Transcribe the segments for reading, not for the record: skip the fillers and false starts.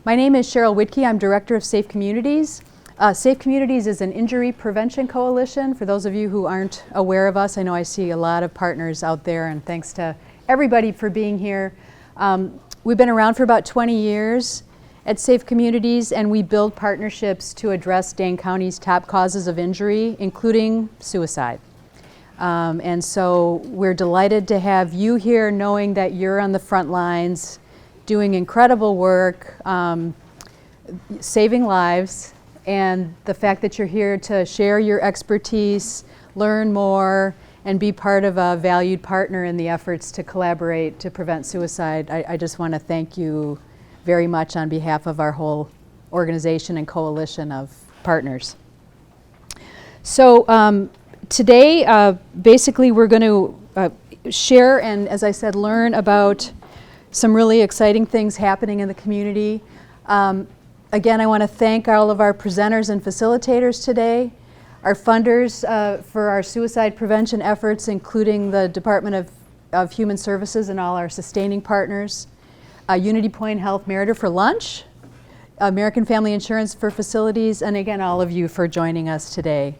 My name is Cheryl Whitkey. I'm Director of Safe Communities. Safe Communities is an injury prevention coalition. For those of you who aren't aware of us, I know I see a lot of partners out there, and thanks to everybody for being here. We've been around for about 20 years at Safe Communities, and we build partnerships to address Dane County's top causes of injury, including suicide. And so we're delighted to have you here, knowing that you're on the front lines, doing incredible work, saving lives, and the fact that you're here to share your expertise, learn more, and be part of a valued partner in the efforts to collaborate to prevent suicide. I just want to thank you very much on behalf of our whole organization and coalition of partners. So today, basically, we're going to share and, as I said, learn about some really exciting things happening in the community. Again, I want to thank all of our presenters and facilitators today, our funders for our suicide prevention efforts, including the Department of Human Services and all our sustaining partners, Unity Point Health Meritor for lunch, American Family Insurance for facilities, and again, all of you for joining us today.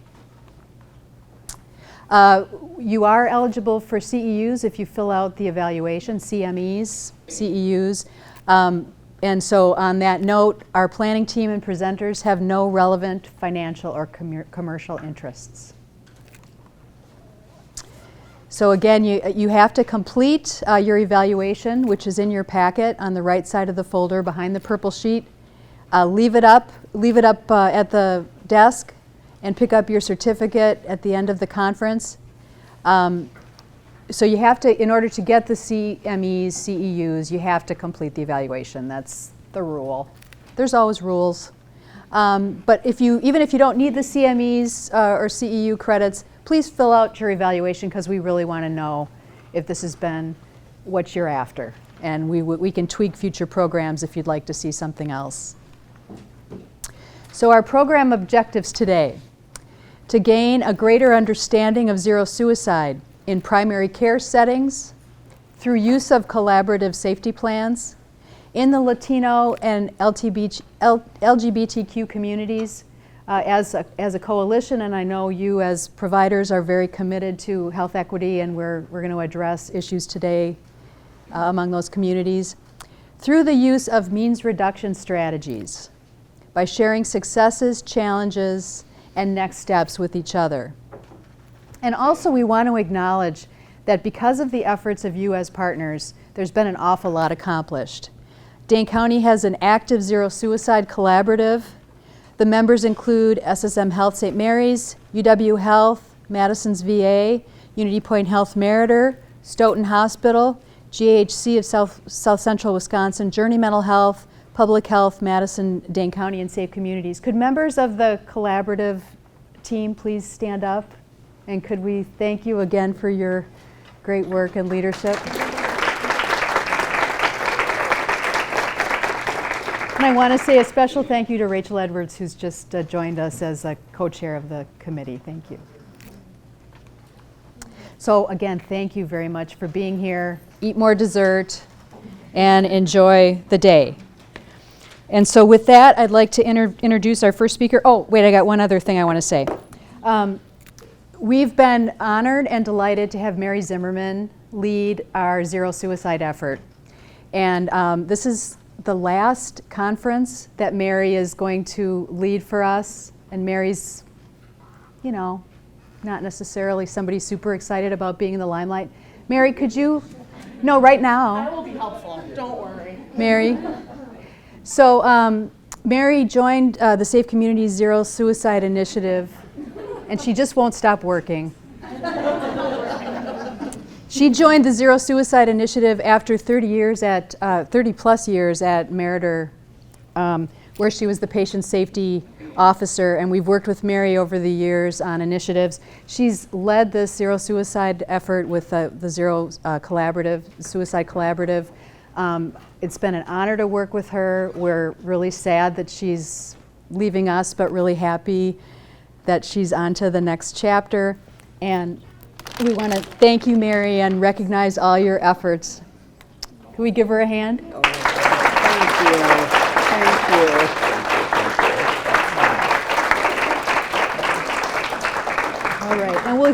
You are eligible for CEUs if you fill out the evaluation, CMEs, CEUs. And so on that note, our planning team and presenters have no relevant financial or commercial interests. So again, you have to complete your evaluation, which is in your packet on the right side of the folder behind the purple sheet. Leave it up at the desk and pick up your certificate at the end of the conference. So you have to, in order to get the CMEs, CEUs, you have to complete the evaluation. That's the rule. There's always rules. But even if you don't need the CMEs or CEU credits, please fill out your evaluation, because we really want to know if this has been what you're after. And we can tweak future programs if you'd like to see something else. So our program objectives today: to gain a greater understanding of zero suicide in primary care settings through use of collaborative safety plans in the Latino and LGBTQ communities as a coalition, and I know you as providers are very committed to health equity, and we're going to address issues today among those communities through the use of means reduction strategies by sharing successes, challenges, and next steps with each other. And also, we want to acknowledge that because of the efforts of you as partners, there's been an awful lot accomplished. Dane County has an active zero suicide collaborative. The members include SSM Health St. Mary's, UW Health, Madison's VA, Unity Point Health Meritor, Stoughton Hospital, GAHC of South Central Wisconsin, Journey Mental Health, Public Health, Madison, Dane County, and Safe Communities. Could members of the collaborative team please stand up? And could we thank you again for your great work and leadership? And I want to say a special thank you to Rachel Edwards, who's just joined us as a co-chair of the committee. Thank you. So again, thank you very much for being here. Eat more dessert and enjoy the day. And so with that, I'd like to introduce our first speaker. Oh, wait, I got one other thing I want to say. We've been honored and delighted to have Mary Zimmerman lead our zero suicide effort. And this is the last conference that Mary is going to lead for us. And Mary's, you know, not necessarily somebody super excited about being in the limelight. Mary, could you? No, right now. I will be helpful, don't worry. Mary. So Mary joined the Safe Communities Zero Suicide Initiative, and she just won't stop working. She joined the Zero Suicide Initiative after 30 plus years at Meritor, where she was the patient safety officer, and we've worked with Mary over the years on initiatives. She's led this zero suicide effort with the Zero Suicide Collaborative. It's been an honor to work with her. We're really sad that she's leaving us, but really happy that she's on to the next chapter. And we want to thank you, Mary, and recognize all your efforts. Can we give her a hand? Oh, thank you.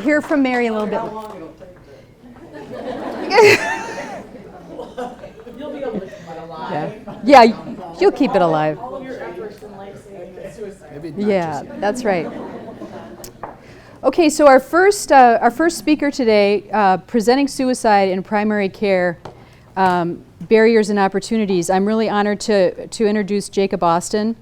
hear from Mary a little bit. How long it'll take You'll be able to keep it alive. Yeah, you'll keep it alive. All of your efforts in life-saving and suicide. Yeah, that's right. Okay, so our first speaker today, presenting suicide in primary care, barriers and opportunities. I'm really honored to introduce Jacob Austin,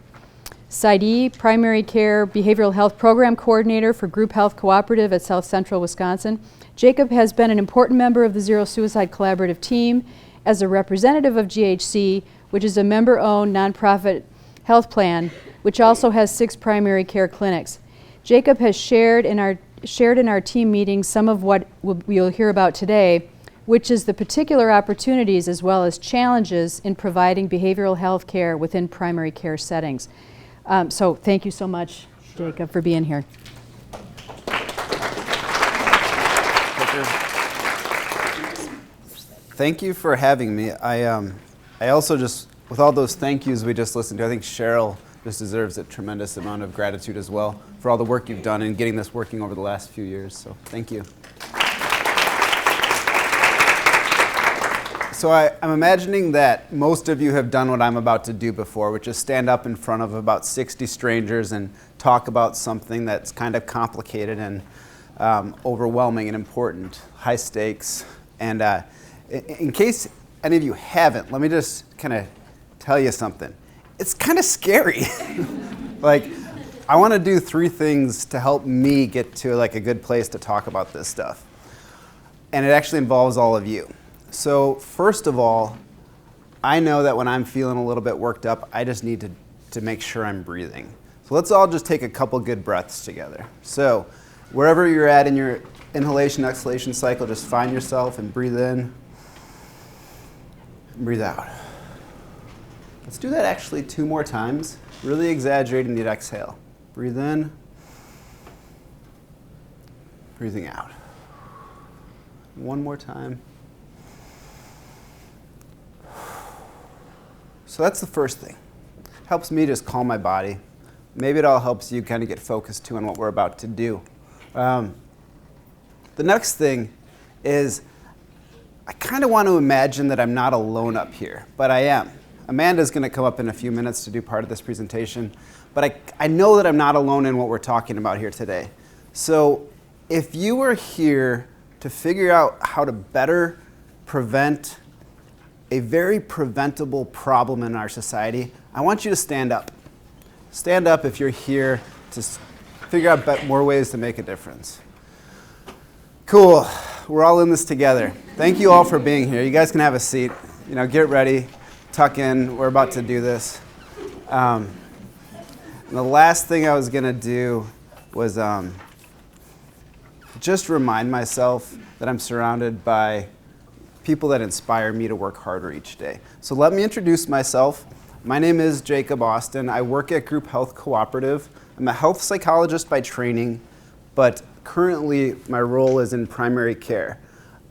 PsyD, Primary Care Behavioral Health Program Coordinator for Group Health Cooperative at South Central Wisconsin. Jacob has been an important member of the Zero Suicide Collaborative team as a representative of GHC, which is a member-owned nonprofit health plan, which also has 6 primary care clinics. Jacob has shared in our team meetings some of what you'll hear about today, which is the particular opportunities as well as challenges in providing behavioral health care within primary care settings. So thank you so much, Jacob, for being here. Thank you for having me. I also just, with all those thank yous we just listened to, I think Cheryl just deserves a tremendous amount of gratitude as well for all the work you've done in getting this working over the last few years. So thank you. So I'm imagining that most of you have done what I'm about to do before, which is stand up in front of about 60 strangers and talk about something that's kind of complicated and overwhelming and important, high stakes. And in case any of you haven't, let me just kind of tell you something. It's kind of scary. Like, I want to do 3 things to help me get to like a good place to talk about this stuff. And it actually involves all of you. So first of all, I know that when I'm feeling a little bit worked up, I just need to make sure I'm breathing. So let's all just take a couple good breaths together. So wherever you're at in your inhalation, exhalation cycle, just find yourself and breathe in and breathe out. Let's do that actually 2 more times, really exaggerating the exhale. Breathe in, breathing out. 1 more time. So that's the first thing. Helps me just calm my body. Maybe it all helps you kind of get focused too on what we're about to do. The next thing is I kind of want to imagine that I'm not alone up here, but I am. Amanda's going to come up in a few minutes to do part of this presentation, but I know that I'm not alone in what we're talking about here today. So if you were here to figure out how to better prevent a very preventable problem in our society, I want you to stand up. Stand up if you're here to figure out more ways to make a difference. Cool. We're all in this together. Thank you all for being here. You guys can have a seat. You know, get ready, tuck in. We're about to do this. And the last thing I was going to do was just remind myself that I'm surrounded by people that inspire me to work harder each day. So let me introduce myself. My name is Jacob Austin. I work at Group Health Cooperative. I'm a health psychologist by training, but currently my role is in primary care.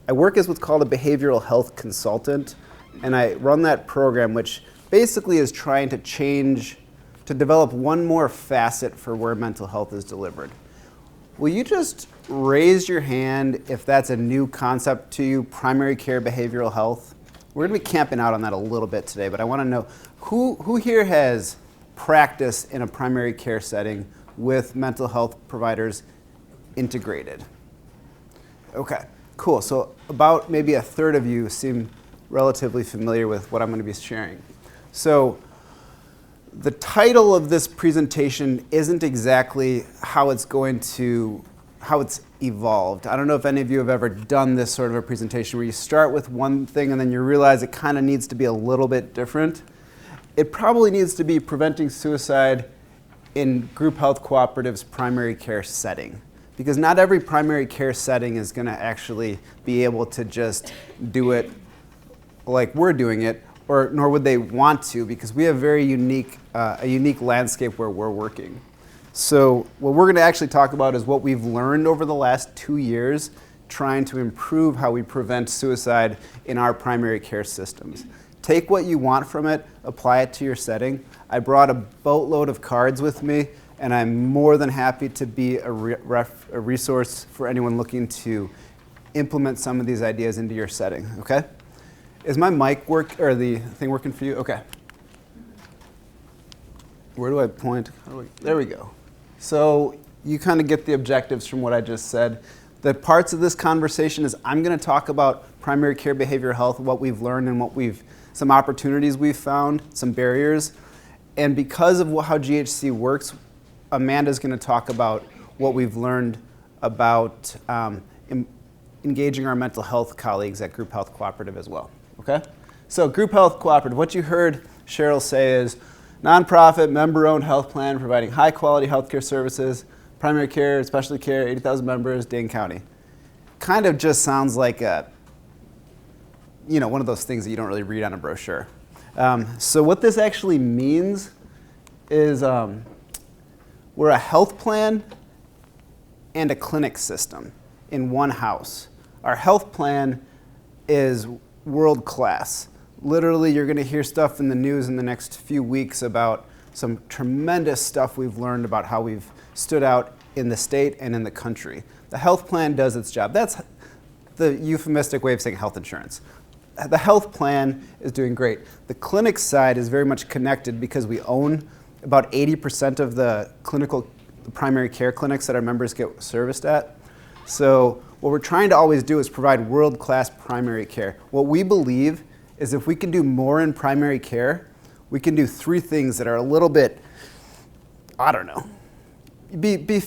I work as what's called a behavioral health consultant, and I run that program, which basically is trying to develop one more facet for where mental health is delivered. Will you just raise your hand if that's a new concept to you, primary care behavioral health? We're going to be camping out on that a little bit today, but I want to know who here has practice in a primary care setting with mental health providers integrated? Okay, cool. So about maybe a third of you seem relatively familiar with what I'm going to be sharing. So the title of this presentation isn't exactly how it's evolved. I don't know if any of you have ever done this sort of a presentation where you start with one thing and then you realize it kind of needs to be a little bit different. It probably needs to be preventing suicide in group health cooperatives' primary care setting, because not every primary care setting is going to actually be able to just do it like we're doing it, or nor would they want to, because we have very unique, a unique landscape where we're working. So what we're going to actually talk about is what we've learned over the last 2 years trying to improve how we prevent suicide in our primary care systems. Take what you want from it, apply it to your setting. I brought a boatload of cards with me, and I'm more than happy to be a resource for anyone looking to implement some of these ideas into your setting, okay? Is my mic or the thing working for you? Okay. Where do I point? There we go. So you kind of get the objectives from what I just said. The parts of this conversation is I'm going to talk about primary care behavioral health, what we've learned and some opportunities we've found, some barriers. And because of how GHC works, Amanda's going to talk about what we've learned about engaging our mental health colleagues at Group Health Cooperative as well. Okay? So Group Health Cooperative, what you heard Cheryl say is nonprofit, member-owned health plan providing high-quality healthcare services, primary care, specialty care, 80,000 members, Dane County. Kind of just sounds like one of those things that you don't really read on a brochure. So what this actually means is we're a health plan and a clinic system in one house. Our health plan is world class. Literally, you're going to hear stuff in the news in the next few weeks about some tremendous stuff we've learned about how we've stood out in the state and in the country. The health plan does its job. That's the euphemistic way of saying health insurance. The health plan is doing great. The clinic side is very much connected because we own about 80% of the primary care clinics that our members get serviced at. So what we're trying to always do is provide world-class primary care. What we believe is if we can do more in primary care, we can do three things that are a little bit, I don't know, be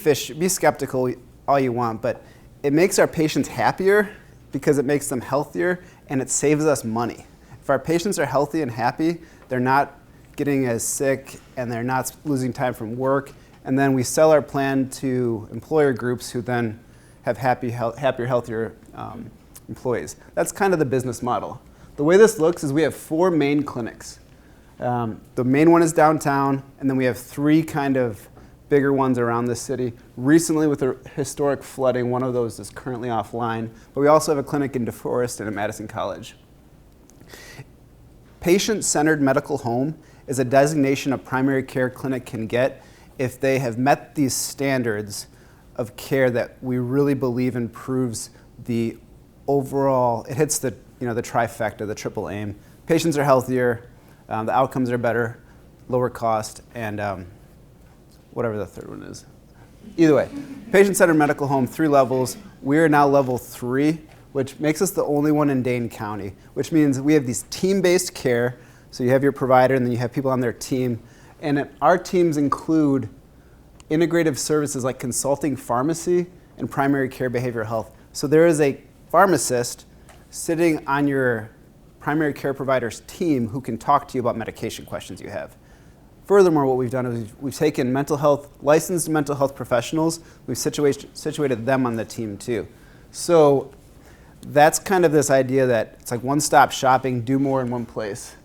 skeptical all you want, but it makes our patients happier because it makes them healthier and it saves us money. If our patients are healthy and happy, they're not getting as sick and they're not losing time from work, and then we sell our plan to employer groups who then have happier, healthier employees. That's kind of the business model. The way this looks is we have 4 main clinics. The main one is downtown, and then we have 3 kind of bigger ones around the city. Recently, with the historic flooding, one of those is currently offline, but we also have a clinic in DeForest and at Madison College. Patient-centered medical home is a designation a primary care clinic can get if they have met these standards of care that we really believe improves the overall, it hits the trifecta, the triple aim. Patients are healthier, the outcomes are better, lower cost, and whatever the third one is. Either way, patient-centered medical home, 3 levels. We are now level 3, which makes us the only one in Dane County, which means we have these team-based care. So you have your provider and then you have people on their team. And our teams include integrative services like consulting pharmacy and primary care behavioral health. So there is a pharmacist sitting on your primary care provider's team who can talk to you about medication questions you have. Furthermore, what we've done is we've taken licensed mental health professionals, we've situated them on the team too. So that's kind of this idea that it's like one-stop shopping, do more in one place.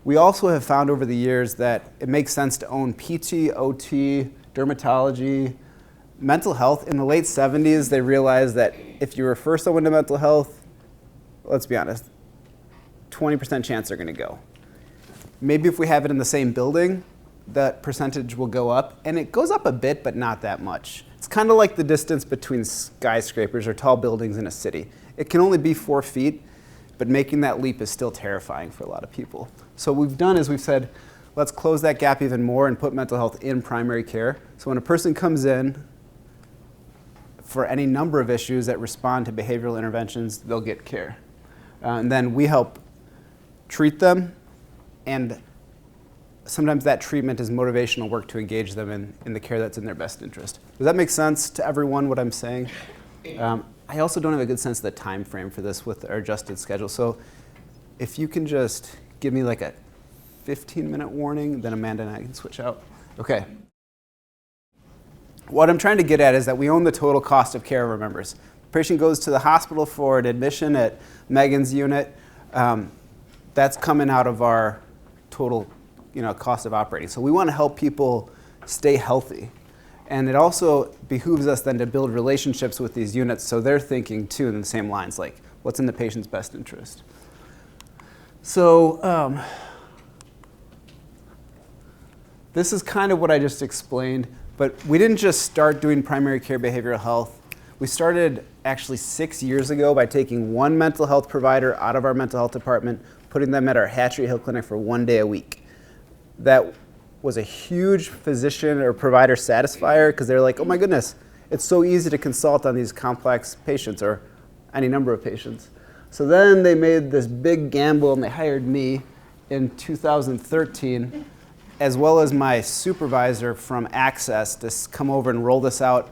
We also have found over the years that it makes sense to own PT, OT, dermatology, mental health. In the late 70s, they realized that if you refer someone to mental health, let's be honest, 20% chance they're going to go. Maybe if we have it in the same building, that percentage will go up. And it goes up a bit, but not that much. It's kind of like the distance between skyscrapers or tall buildings in a city. It can only be 4 feet, but making that leap is still terrifying for a lot of people. So what we've done is we've said, let's close that gap even more and put mental health in primary care. So when a person comes in for any number of issues that respond to behavioral interventions, they'll get care. And then we help treat them, and sometimes that treatment is motivational work to engage them in the care that's in their best interest. Does that make sense to everyone, what I'm saying? I also don't have a good sense of the time frame for this with our adjusted schedule. So if you can just give me like a 15-minute warning, then Amanda and I can switch out. Okay. What I'm trying to get at is that we own the total cost of care of our members. The patient goes to the hospital for an admission at Megan's unit. That's coming out of our total cost of operating. So we want to help people stay healthy. And it also behooves us then to build relationships with these units so they're thinking too in the same lines, like what's in the patient's best interest. So this is kind of what I just explained, but we didn't just start doing primary care behavioral health. We started actually 6 years ago by taking one mental health provider out of our mental health department, putting them at our Hatchery Hill Clinic for 1 day a week. That was a huge physician or provider satisfier because they're like, oh my goodness, it's so easy to consult on these complex patients or any number of patients. So then they made this big gamble and they hired me in 2013, as well as my supervisor from Access, to come over and roll this out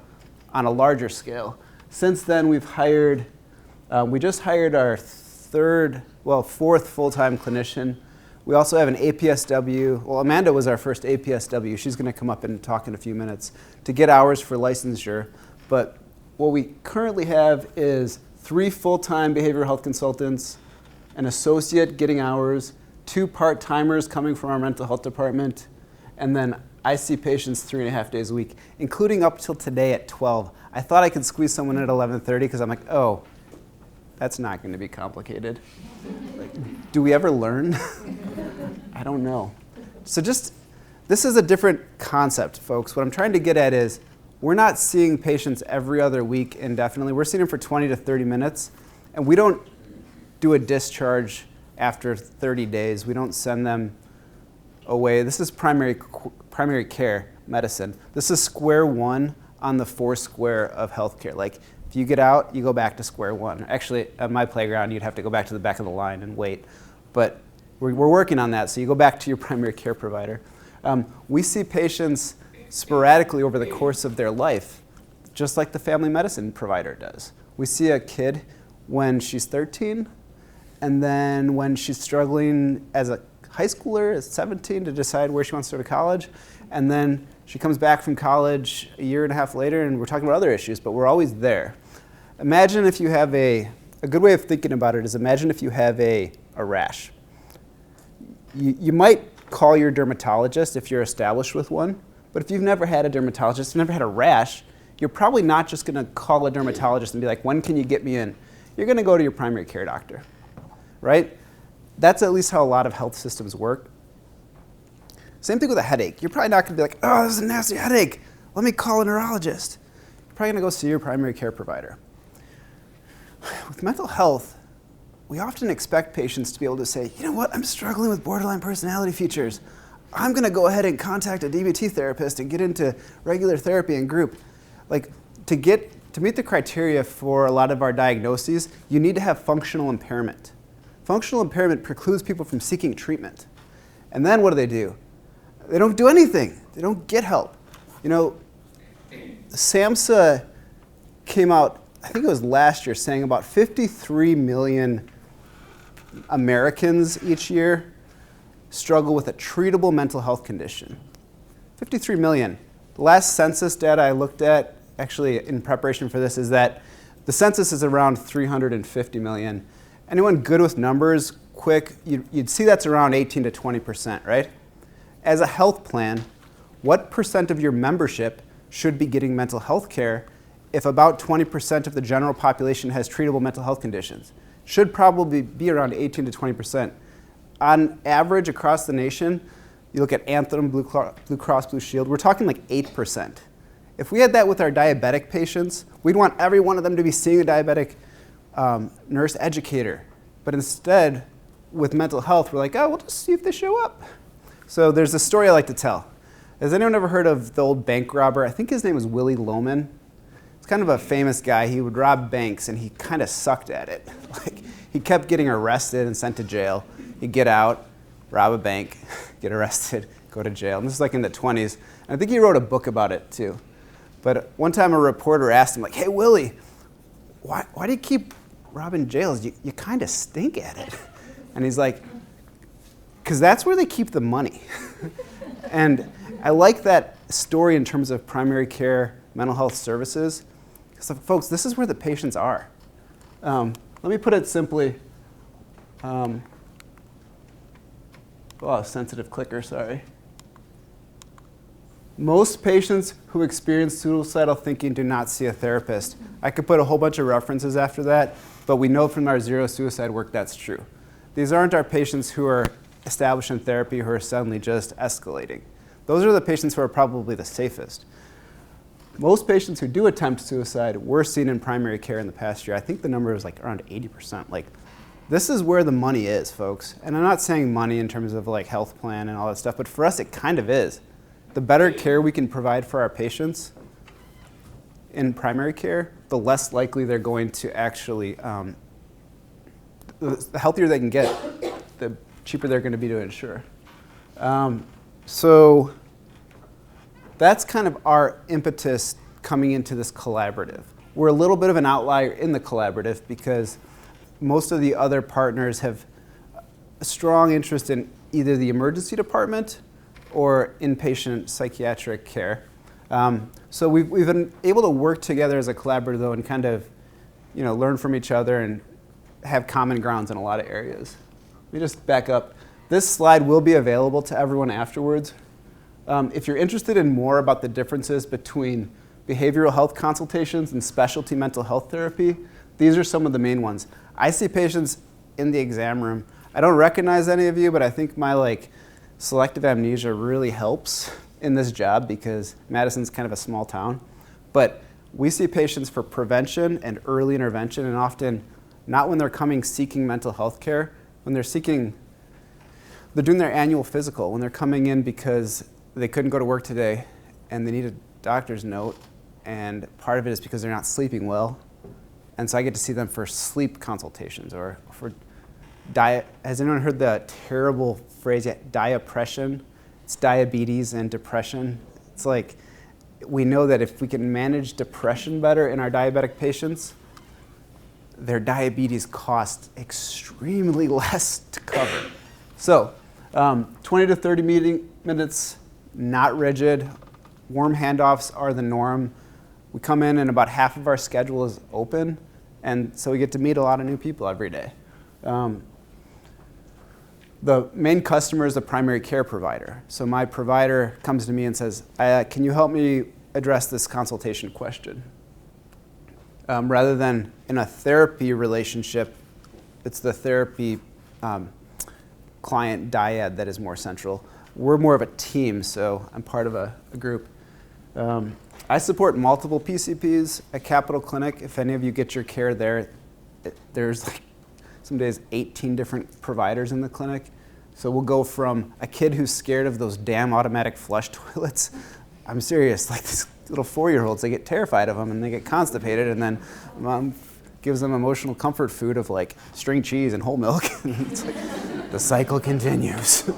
on a larger scale. Since then, we just hired our fourth full-time clinician. We also have an APSW. Well, Amanda was our first APSW. She's going to come up and talk in a few minutes to get hours for licensure. But what we currently have is 3 full-time behavioral health consultants, an associate getting hours, 2 part-timers coming from our mental health department, and then I see patients 3.5 days a week, including up till today at 12. I thought I could squeeze someone at 11:30 because I'm like, oh, that's not going to be complicated. Like, do we ever learn? I don't know. So this is a different concept, folks. What I'm trying to get at is we're not seeing patients every other week indefinitely. We're seeing them for 20 to 30 minutes, and we don't do a discharge after 30 days. We don't send them away. This is primary care medicine. This is square one on the 4 square of healthcare. Like, if you get out, you go back to square one. Actually, at my playground, you'd have to go back to the back of the line and wait. But we're working on that, so you go back to your primary care provider. We see patients sporadically over the course of their life, just like the family medicine provider does. We see a kid when she's 13, and then when she's struggling as a high schooler at 17 to decide where she wants to go to college, and then she comes back from college a year and a half later, and we're talking about other issues, but we're always there. Imagine if you have a good way of thinking about it is imagine if you have a rash. You might call your dermatologist if you're established with one, but if you've never had a dermatologist, never had a rash, you're probably not just going to call a dermatologist and be like, when can you get me in? You're going to go to your primary care doctor, right? That's at least how a lot of health systems work. Same thing with a headache. You're probably not going to be like, oh, this is a nasty headache. Let me call a neurologist. You're probably going to go see your primary care provider. With mental health, we often expect patients to be able to say, you know what, I'm struggling with borderline personality features. I'm going to go ahead and contact a DBT therapist and get into regular therapy and group. Like, to meet the criteria for a lot of our diagnoses, you need to have functional impairment. Functional impairment precludes people from seeking treatment. And then what do? They don't do anything. They don't get help. You know, SAMHSA came out, I think it was last year, saying about 53 million Americans each year struggle with a treatable mental health condition. 53 million. The last census data I looked at, actually in preparation for this, is that the census is around 350 million. Anyone good with numbers, quick, you'd see that's around 18 to 20%, right? As a health plan, what percent of your membership should be getting mental health care if about 20% of the general population has treatable mental health conditions? Should probably be around 18 to 20%. On average across the nation, you look at Anthem, Blue Cross Blue Shield, we're talking like 8%. If we had that with our diabetic patients, we'd want every one of them to be seeing a diabetic nurse educator. But instead, with mental health, we're like, oh, we'll just see if they show up. So there's a story I like to tell. Has anyone ever heard of the old bank robber? I think his name was Willie Loman. It's kind of a famous guy. He would rob banks, and he kind of sucked at it. Like, he kept getting arrested and sent to jail. He'd get out, rob a bank, get arrested, go to jail. And this is like in the 20s. And I think he wrote a book about it, too. But one time a reporter asked him, like, hey, Willie, why do you keep robbing jails? You kind of stink at it. And he's like, because that's where they keep the money. And I like that story in terms of primary care mental health services. Because, folks, this is where the patients are. Let me put it simply. Oh, sensitive clicker, sorry. Most patients who experience suicidal thinking do not see a therapist. I could put a whole bunch of references after that, but we know from our zero suicide work that's true. These aren't our patients who are established in therapy who are suddenly just escalating. Those are the patients who are probably the safest. Most patients who do attempt suicide were seen in primary care in the past year. I think the number is like around 80%. Like, this is where the money is, folks. And I'm not saying money in terms of like health plan and all that stuff, but for us it kind of is. The better care we can provide for our patients in primary care, the less likely they're going to actually, the healthier they can get, the cheaper they're going to be to insure. So that's kind of our impetus coming into this collaborative. We're a little bit of an outlier in the collaborative because most of the other partners have a strong interest in either the emergency department or inpatient psychiatric care. So we've been able to work together as a collaborative though and kind of, learn from each other and have common grounds in a lot of areas. Let me just back up. This slide will be available to everyone afterwards. If you're interested in more about the differences between behavioral health consultations and specialty mental health therapy, these are some of the main ones. I see patients in the exam room. I don't recognize any of you, but I think my selective amnesia really helps in this job because Madison's kind of a small town. But we see patients for prevention and early intervention, and often not when they're coming seeking mental health care, when they're doing their annual physical, when they're coming in because they couldn't go to work today and they need a doctor's note, and part of it is because they're not sleeping well. And so I get to see them for sleep consultations or for diet. Has anyone heard the terrible phrase yet, diapression? It's diabetes and depression. It's like we know that if we can manage depression better in our diabetic patients, their diabetes costs extremely less to cover. So 20 to 30 minutes, not rigid. Warm handoffs are the norm. We come in and about half of our schedule is open, and so we get to meet a lot of new people every day. The main customer is the primary care provider. So my provider comes to me and says, can you help me address this consultation question? Rather than in a therapy relationship, it's the therapy client dyad that is more central. We're more of a team, so I'm part of a group. I support multiple PCPs at Capital Clinic. If any of you get your care there, there's some days 18 different providers in the clinic. So we'll go from a kid who's scared of those damn automatic flush toilets. I'm serious, like these little 4-year-olds, they get terrified of them and they get constipated, and then mom gives them emotional comfort food of like string cheese and whole milk. And it's like the cycle continues.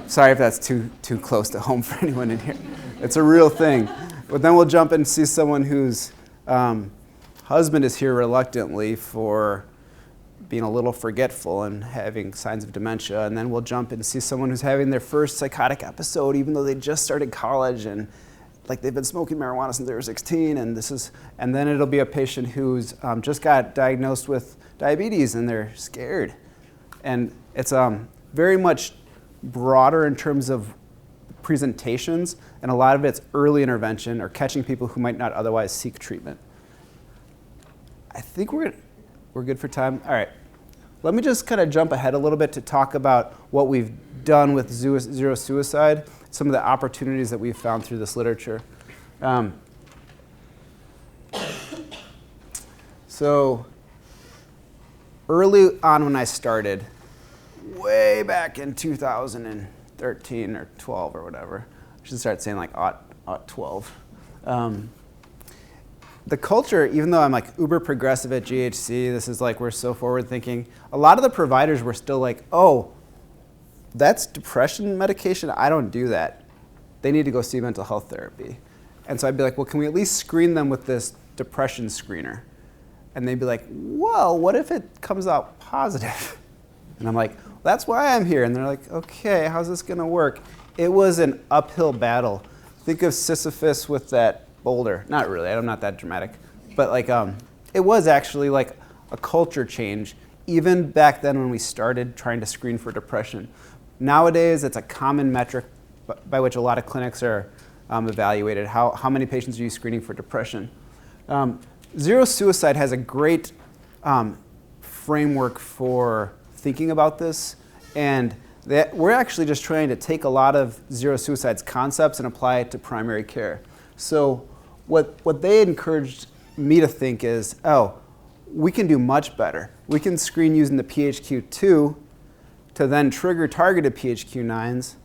Sorry if that's too close to home for anyone in here. It's a real thing. But then we'll jump and see someone whose husband is here reluctantly for being a little forgetful and having signs of dementia. And then we'll jump and see someone who's having their first psychotic episode even though they just started college and like they've been smoking marijuana since they were 16. And then it'll be a patient who's just got diagnosed with diabetes and they're scared. And it's very much broader in terms of presentations, and a lot of it's early intervention or catching people who might not otherwise seek treatment. I think we're good for time. All right. Let me just kind of jump ahead a little bit to talk about what we've done with zero suicide, some of the opportunities that we've found through this literature. So early on when I started, way back in 2013 or 12 or whatever, I should start saying like 12. The culture, even though I'm like uber progressive at GHC, this is like we're so forward thinking, a lot of the providers were still like, oh, that's depression medication? I don't do that. They need to go see mental health therapy. And so I'd be like, well, can we at least screen them with this depression screener? And they'd be like, whoa, what if it comes out positive? And I'm like, that's why I'm here. And they're like, okay, how's this gonna work? It was an uphill battle. Think of Sisyphus with that boulder. Not really, I'm not that dramatic. But like, it was actually like a culture change, even back then when we started trying to screen for depression. Nowadays, it's a common metric by which a lot of clinics are evaluated. How many patients are you screening for depression? Zero Suicide has a great framework for thinking about this, and We're actually just trying to take a lot of zero suicides concepts and apply it to primary care. So what they encouraged me to think is, oh, we can do much better. We can screen using the PHQ-2 to then trigger targeted PHQ-9s.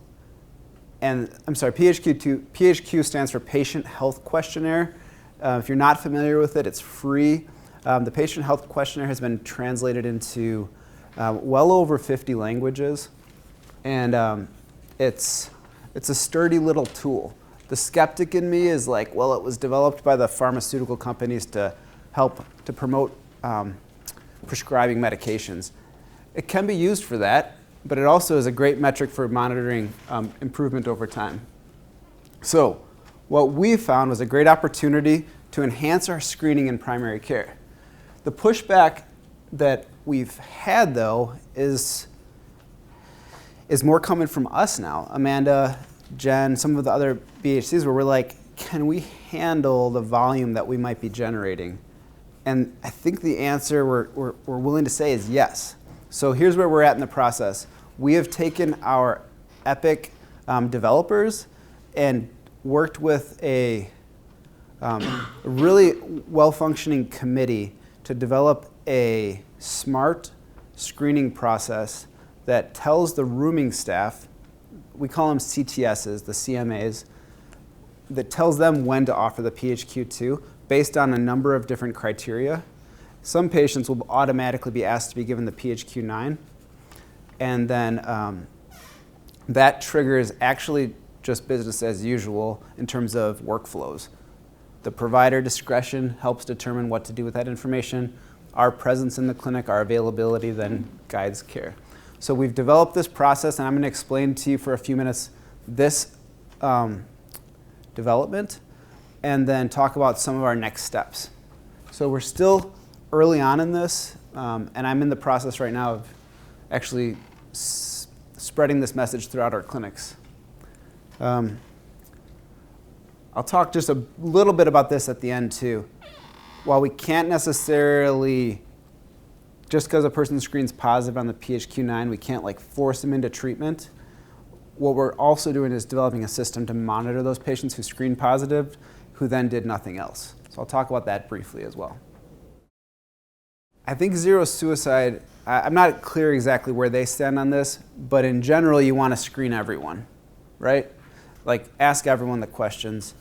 And I'm sorry, PHQ stands for Patient Health Questionnaire. If you're not familiar with it, it's free. The Patient Health Questionnaire has been translated into well over 50 languages. And it's a sturdy little tool. The skeptic in me is like, well, it was developed by the pharmaceutical companies to help to promote prescribing medications. It can be used for that, but it also is a great metric for monitoring improvement over time. So what we found was a great opportunity to enhance our screening in primary care. The pushback that we've had, though, is more coming from us now. Amanda, Jen, some of the other BHCs where we're like, can we handle the volume that we might be generating? And I think the answer we're willing to say is yes. So here's where we're at in the process. We have taken our Epic developers and worked with a really well-functioning committee to develop a smart screening process that tells the rooming staff, we call them CTSs, the CMAs, that tells them when to offer the PHQ-2 based on a number of different criteria. Some patients will automatically be asked to be given the PHQ-9, and then that triggers actually just business as usual in terms of workflows. The provider discretion helps determine what to do with that information. Our presence in the clinic, our availability then guides care. So we've developed this process, and I'm going to explain to you for a few minutes this development, and then talk about some of our next steps. So we're still early on in this, and I'm in the process right now of actually spreading this message throughout our clinics. I'll talk just a little bit about this at the end too. While we can't necessarily, just because a person screens positive on the PHQ-9, we can't like force them into treatment. What we're also doing is developing a system to monitor those patients who screen positive, who then did nothing else. So I'll talk about that briefly as well. I think zero suicide, I'm not clear exactly where they stand on this, but in general, you want to screen everyone, right? Like ask everyone the questions.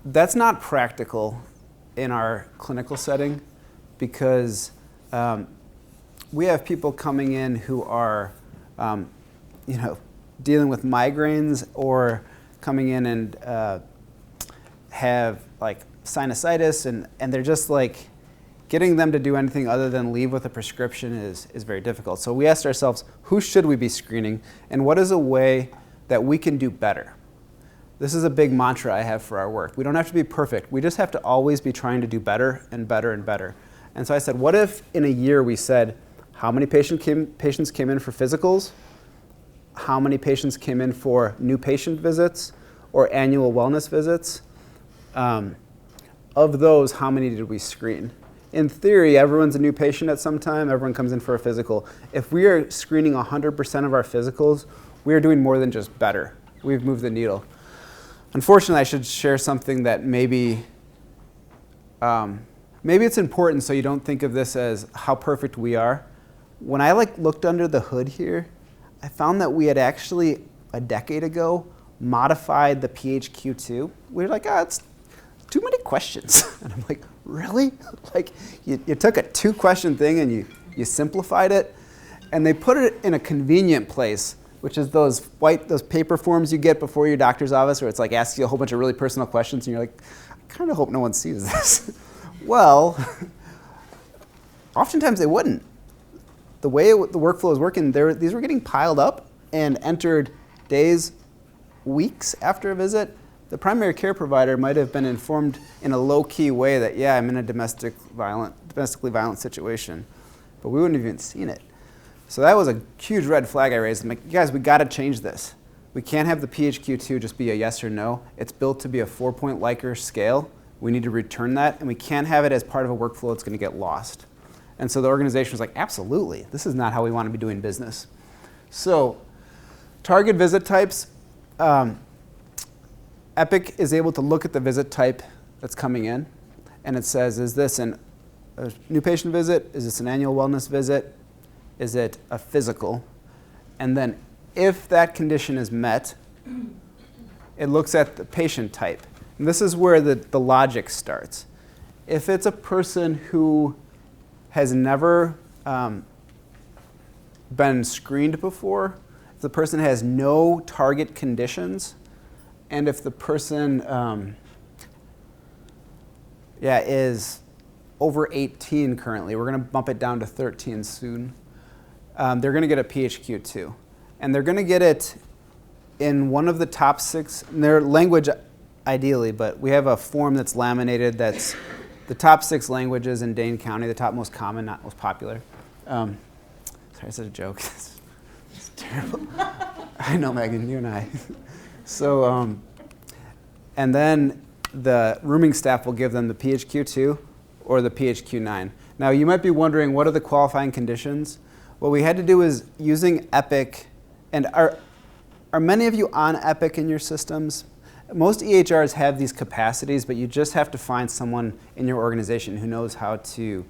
That's not practical in our clinical setting because we have people coming in who are, dealing with migraines or coming in and have like sinusitis, and they're just like, getting them to do anything other than leave with a prescription is very difficult. So we asked ourselves, who should we be screening, and what is a way that we can do better? This is a big mantra I have for our work. We don't have to be perfect. We just have to always be trying to do better and better and better. And so I said, what if in a year we said, how many patients came in for physicals? How many patients came in for new patient visits or annual wellness visits? Of those, how many did we screen? In theory, everyone's a new patient at some time. Everyone comes in for a physical. If we are screening 100% of our physicals, we are doing more than just better. We've moved the needle. Unfortunately, I should share something that maybe it's important so you don't think of this as how perfect we are. When I looked under the hood here, I found that we had actually, a decade ago, modified the PHQ-2. We were like, it's too many questions. And I'm like, really? Like, you took a 2-question thing and you simplified it, and they put it in a convenient place, which is those paper forms you get before your doctor's office where it's like asks you a whole bunch of really personal questions, and you're like, I kind of hope no one sees this. Well, oftentimes they wouldn't. The way the workflow is working, these were getting piled up and entered days, weeks after a visit. The primary care provider might have been informed in a low-key way that, yeah, I'm in a domestically violent situation, but we wouldn't have even seen it. So that was a huge red flag I raised. I'm like, you guys, we got to change this. We can't have the PHQ-2 just be a yes or no. It's built to be a 4-point Likert scale. We need to return that, and we can't have it as part of a workflow that's going to get lost. And so the organization was like, absolutely, this is not how we want to be doing business. So Target visit types. Epic is able to look at the visit type that's coming in, and it says, is this a new patient visit? Is this an annual wellness visit? Is it a physical? And then if that condition is met, it looks at the patient type. And this is where the logic starts. If it's a person who has never been screened before, if the person has no target conditions, and if the person is over 18 currently, we're going to bump it down to 13 soon, they're going to get a PHQ-2. And they're going to get it in one of the top 6, in their language ideally, but we have a form that's laminated that's the top 6 languages in Dane County, the top most common, not most popular. Sorry, this is a joke. It's terrible. I know, Megan, you and I. So, and then the rooming staff will give them the PHQ-2 or the PHQ-9. Now, you might be wondering, what are the qualifying conditions? What we had to do is using Epic, and are many of you on Epic in your systems? Most EHRs have these capacities, but you just have to find someone in your organization who knows how to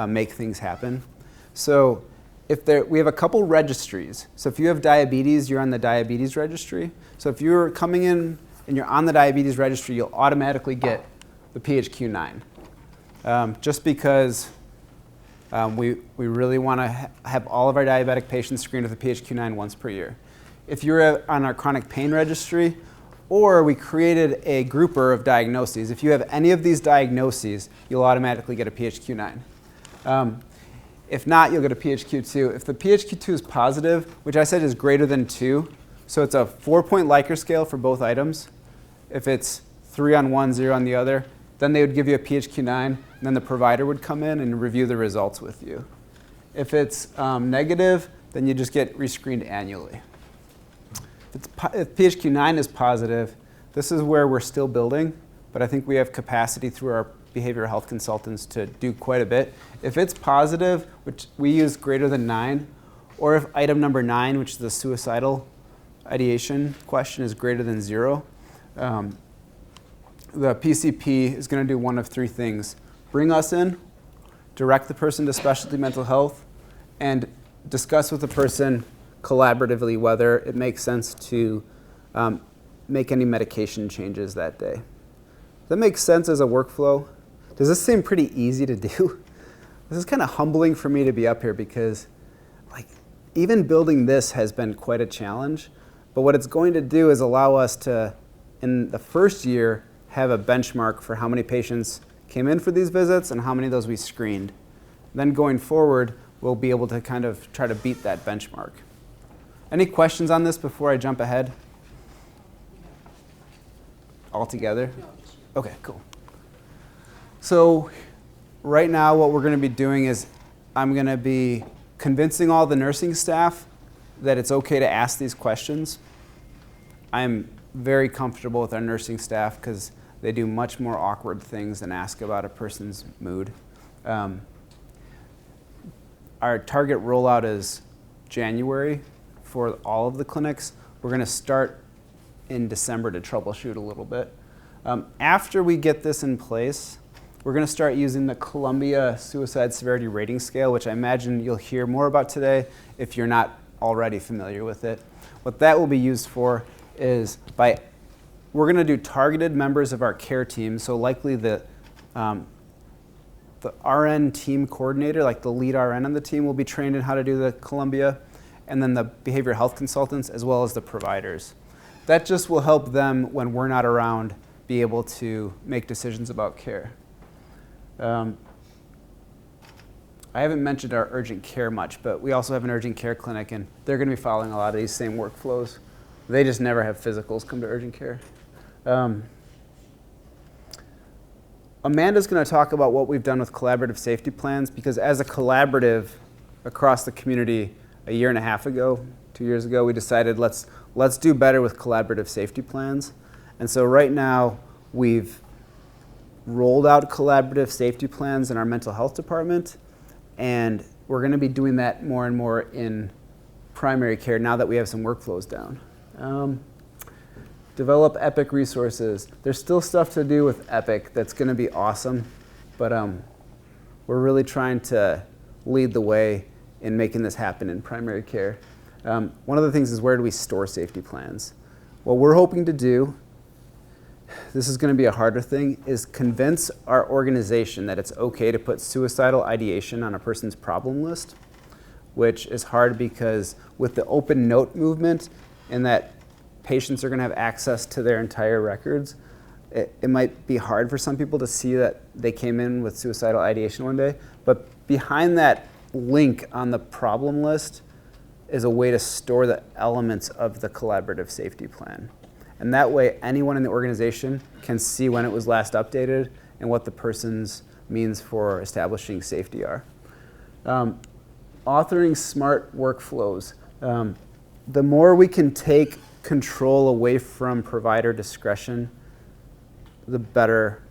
make things happen. So we have a couple registries. So if you have diabetes, you're on the diabetes registry. So if you're coming in and you're on the diabetes registry, you'll automatically get the PHQ-9. Just because we really want to have all of our diabetic patients screened with a PHQ-9 once per year. If you're on our chronic pain registry, or we created a grouper of diagnoses, if you have any of these diagnoses, you'll automatically get a PHQ-9. If not, you'll get a PHQ-2. If the PHQ-2 is positive, which I said is greater than 2, so it's a 4-point Likert scale for both items. If it's 3 on one, 0 on the other, then they would give you a PHQ-9, and then the provider would come in and review the results with you. If it's negative, then you just get rescreened annually. If PHQ-9 is positive, this is where we're still building, but I think we have capacity through our behavioral health consultants to do quite a bit. If it's positive, which we use greater than 9, or if item number 9, which is the suicidal ideation question, is greater than 0, the PCP is going to do one of 3 things: bring us in, direct the person to specialty mental health, and discuss with the person collaboratively whether it makes sense to make any medication changes that day. Does that make sense as a workflow? Does this seem pretty easy to do? This is kind of humbling for me to be up here because even building this has been quite a challenge. But what it's going to do is allow us to, in the first year, have a benchmark for how many patients came in for these visits and how many of those we screened. Then going forward, we'll be able to kind of try to beat that benchmark. Any questions on this before I jump ahead? All together? Okay, cool. So right now what we're going to be doing is I'm going to be convincing all the nursing staff that it's okay to ask these questions. I'm very comfortable with our nursing staff because they do much more awkward things than ask about a person's mood. Our target rollout is January for all of the clinics. We're going to start in December to troubleshoot a little bit. After we get this in place, we're going to start using the Columbia Suicide Severity Rating Scale, which I imagine you'll hear more about today if you're not already familiar with it. What that will be used for is we're going to do targeted members of our care team, so likely the RN team coordinator, like the lead RN on the team, will be trained in how to do the Columbia, and then the behavioral health consultants as well as the providers. That just will help them, when we're not around, be able to make decisions about care. I haven't mentioned our urgent care much, but we also have an urgent care clinic, and they're going to be following a lot of these same workflows. They just never have physicals come to urgent care. Amanda's going to talk about what we've done with collaborative safety plans, because as a collaborative across the community a year and a half ago, 2 years ago, we decided let's do better with collaborative safety plans. And so right now we've rolled out collaborative safety plans in our mental health department, and we're going to be doing that more and more in primary care now that we have some workflows down. Develop Epic resources. There's still stuff to do with Epic that's going to be awesome, but we're really trying to lead the way in making this happen in primary care. One of the things is, where do we store safety plans? What we're hoping to do, this is going to be a harder thing, is convince our organization that it's okay to put suicidal ideation on a person's problem list, which is hard because with the open note movement and that patients are going to have access to their entire records, it might be hard for some people to see that they came in with suicidal ideation one day. But behind that link on the problem list is a way to store the elements of the collaborative safety plan. And that way, anyone in the organization can see when it was last updated and what the person's means for establishing safety are. Authoring smart workflows. The more we can take control away from provider discretion, the better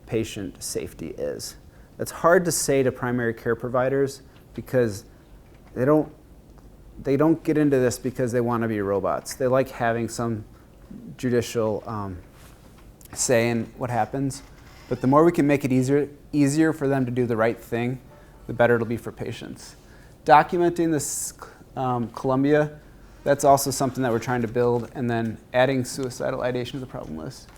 patient safety is. It's hard to say to primary care providers because they don't get into this because they want to be robots. They like having some judicial say in what happens. But the more we can make it easier for them to do the right thing, the better it'll be for patients. Documenting this Columbia, that's also something that we're trying to build, and then adding suicidal ideation to the problem list.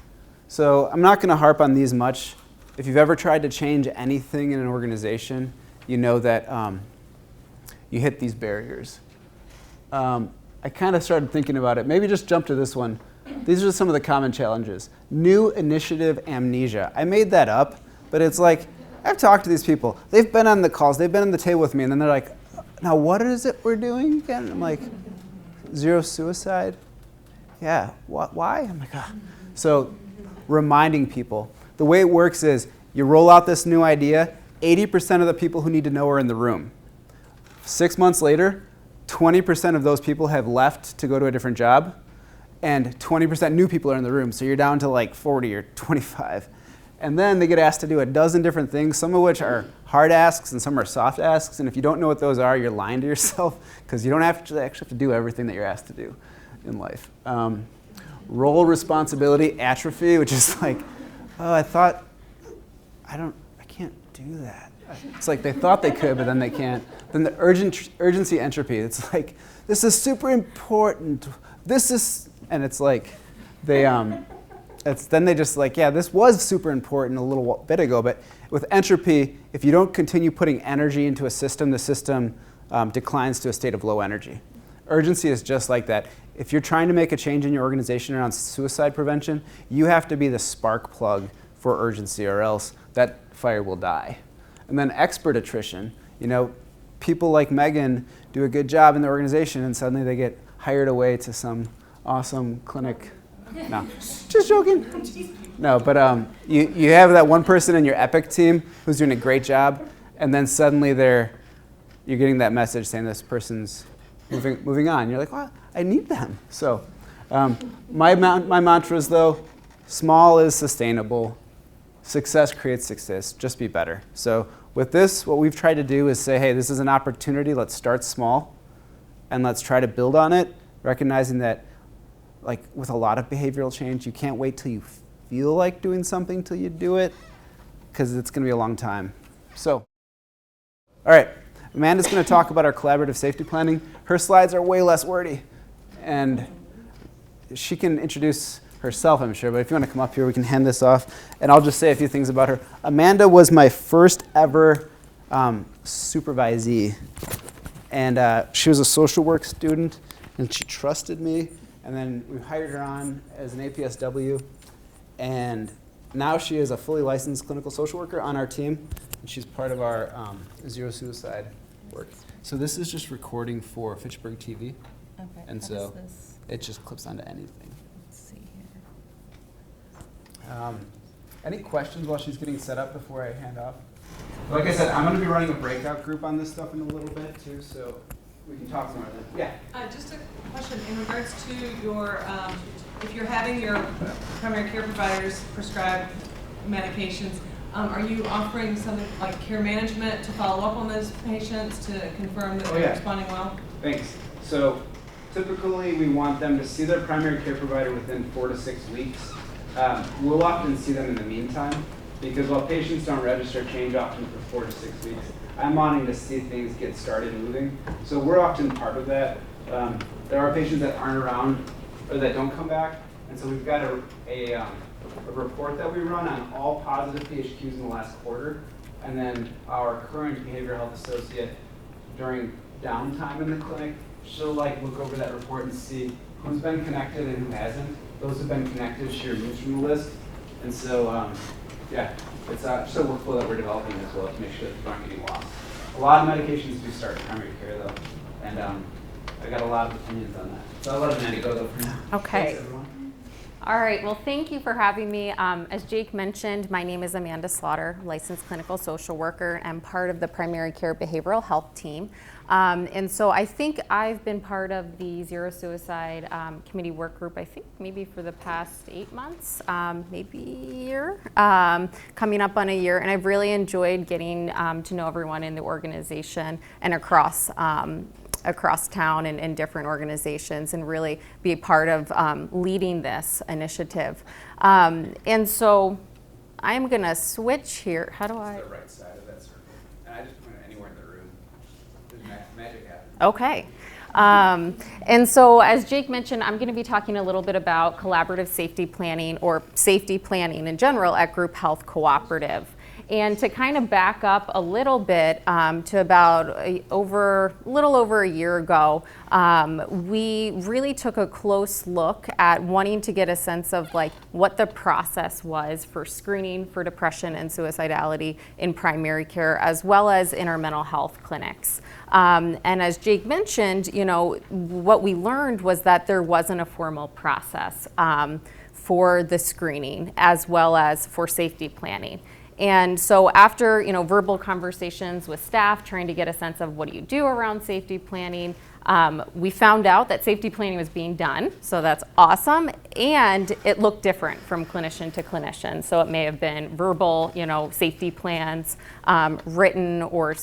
So I'm not going to harp on these much. If you've ever tried to change anything in an organization, you know that you hit these barriers. I kind of started thinking about it. Maybe just jump to this one. These are some of the common challenges. New initiative amnesia. I made that up, but it's like, I've talked to these people. They've been on the calls. They've been on the table with me, and then they're like, now what is it we're doing again? And I'm like, zero suicide? Yeah, why? I'm like, ah. So reminding people. The way it works is you roll out this new idea, 80% of the people who need to know are in the room. 6 months later, 20% of those people have left to go to a different job, and 20% new people are in the room. So you're down to like 40 or 25. And then they get asked to do a dozen different things, some of which are hard asks and some are soft asks. And if you don't know what those are, you're lying to yourself because you don't actually have to do everything that you're asked to do in life. Role responsibility atrophy, which is like, oh, I can't do that. It's like they thought they could, but then they can't. Then the urgency entropy. It's like, this is super important. And it's like, then they just like, yeah, this was super important a little bit ago, but with entropy, if you don't continue putting energy into a system, the system declines to a state of low energy. Urgency is just like that. If you're trying to make a change in your organization around suicide prevention, you have to be the spark plug for urgency, or else that fire will die. And then expert attrition. People like Megan do a good job in the organization, and suddenly they get hired away to some awesome clinic. No, just joking. No, but you have that one person in your Epic team who's doing a great job, and then suddenly you're getting that message saying this person's moving on. You're like, well, I need them. So my mantras, though, small is sustainable. Success creates success. Just be better. So with this, what we've tried to do is say, hey, this is an opportunity. Let's start small, and let's try to build on it, recognizing that like with a lot of behavioral change, you can't wait till you feel like doing something till you do it, because it's going to be a long time. So, all right, Amanda's going to talk about our collaborative safety planning. Her slides are way less wordy, and she can introduce herself, I'm sure, but if you want to come up here, we can hand this off, and I'll just say a few things about her. Amanda was my first ever supervisee, and she was a social work student, and she trusted me. And then we hired her on as an APSW, and now she is a fully licensed clinical social worker on our team, and she's part of our zero suicide work. So this is just recording for Fitchburg TV, Okay. and so it just clips onto anything. Let's see here. Any questions while she's getting set up before I hand off? Like I said, I'm going to be running a breakout group on this stuff in a little bit too, so we can talk more. Yeah. Just a question in regards to your, if you're having your primary care providers prescribe medications, are you offering something like care management to follow up on those patients to confirm that they're responding well? Thanks. So typically we want them to see their primary care provider within 4 to 6 weeks. We'll often see them in the meantime, because while patients don't register change often for 4 to 6 weeks, I'm wanting to see things get started moving. So we're often part of that. There are patients that aren't around or that don't come back, and so we've got a report that we run on all positive PHQs in the last quarter, and then our current behavioral health associate during downtime in the clinic, she'll look over that report and see who's been connected and who hasn't. Those who've been connected, she removes from the list. And so, yeah, it's just a workflow that we're developing as well to make sure that people aren't getting lost. A lot of medications do start in primary care though, and I got a lot of opinions on that. So I'll let Amanda go though for now. Okay. Thanks, everyone. All right, well, thank you for having me. As Jake mentioned, my name is Amanda Slaughter, licensed clinical social worker. I'm part of the primary care behavioral health team. And so I think I've been part of the Zero Suicide Committee work group, I think maybe for the past 8 months, maybe a year, coming up on a year. And I've really enjoyed getting to know everyone in the organization and across town and different organizations, and really be a part of leading this initiative. And so I'm gonna switch here. How do I? It's the right side of that circle. And I just point it anywhere in the room. There's magic happens. Okay. And so as Jake mentioned, I'm going to be talking a little bit about collaborative safety planning, or safety planning in general, at Group Health Cooperative. And to kind of back up a little bit to about little over a year ago, we really took a close look at wanting to get a sense of what the process was for screening for depression and suicidality in primary care, as well as in our mental health clinics. And as Jake mentioned, what we learned was that there wasn't a formal process for the screening, as well as for safety planning. And so after verbal conversations with staff, trying to get a sense of what do you do around safety planning, we found out that safety planning was being done, so that's awesome, and it looked different from clinician to clinician. So it may have been verbal, safety plans, written, or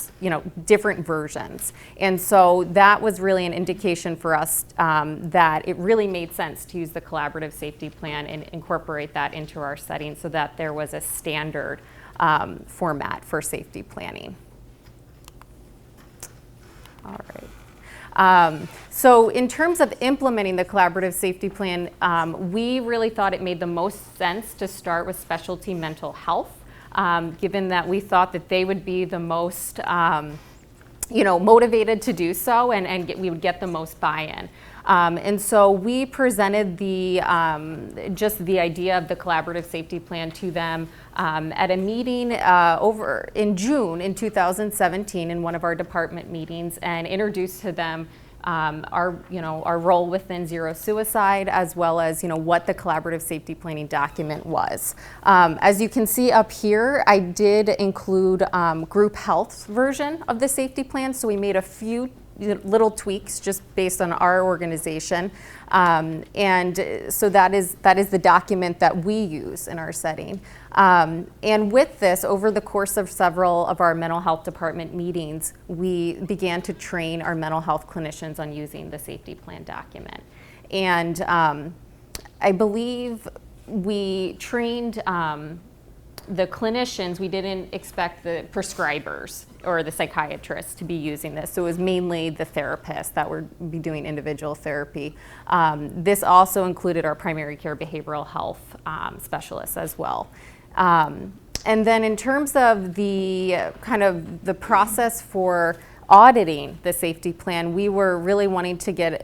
different versions. And so that was really an indication for us that it really made sense to use the collaborative safety plan and incorporate that into our setting, so that there was a standard format for safety planning. All right. So in terms of implementing the collaborative safety plan, we really thought it made the most sense to start with specialty mental health, given that we thought that they would be the most motivated to do so, and we would get the most buy-in. And so we presented just the idea of the collaborative safety plan to them at a meeting over in June in 2017 in one of our department meetings, and introduced to them our role within Zero Suicide, as well as what the collaborative safety planning document was. As you can see up here, I did include group health version of the safety plan, so we made a few little tweaks just based on our organization, and so that is the document that we use in our setting. And with this, over the course of several of our mental health department meetings, we began to train our mental health clinicians on using the safety plan document. And I believe we trained the clinicians. We didn't expect the prescribers or the psychiatrists to be using this. So it was mainly the therapists that would be doing individual therapy. This also included our primary care behavioral health specialists as well. And then in terms of the the process for auditing the safety plan, we were really wanting to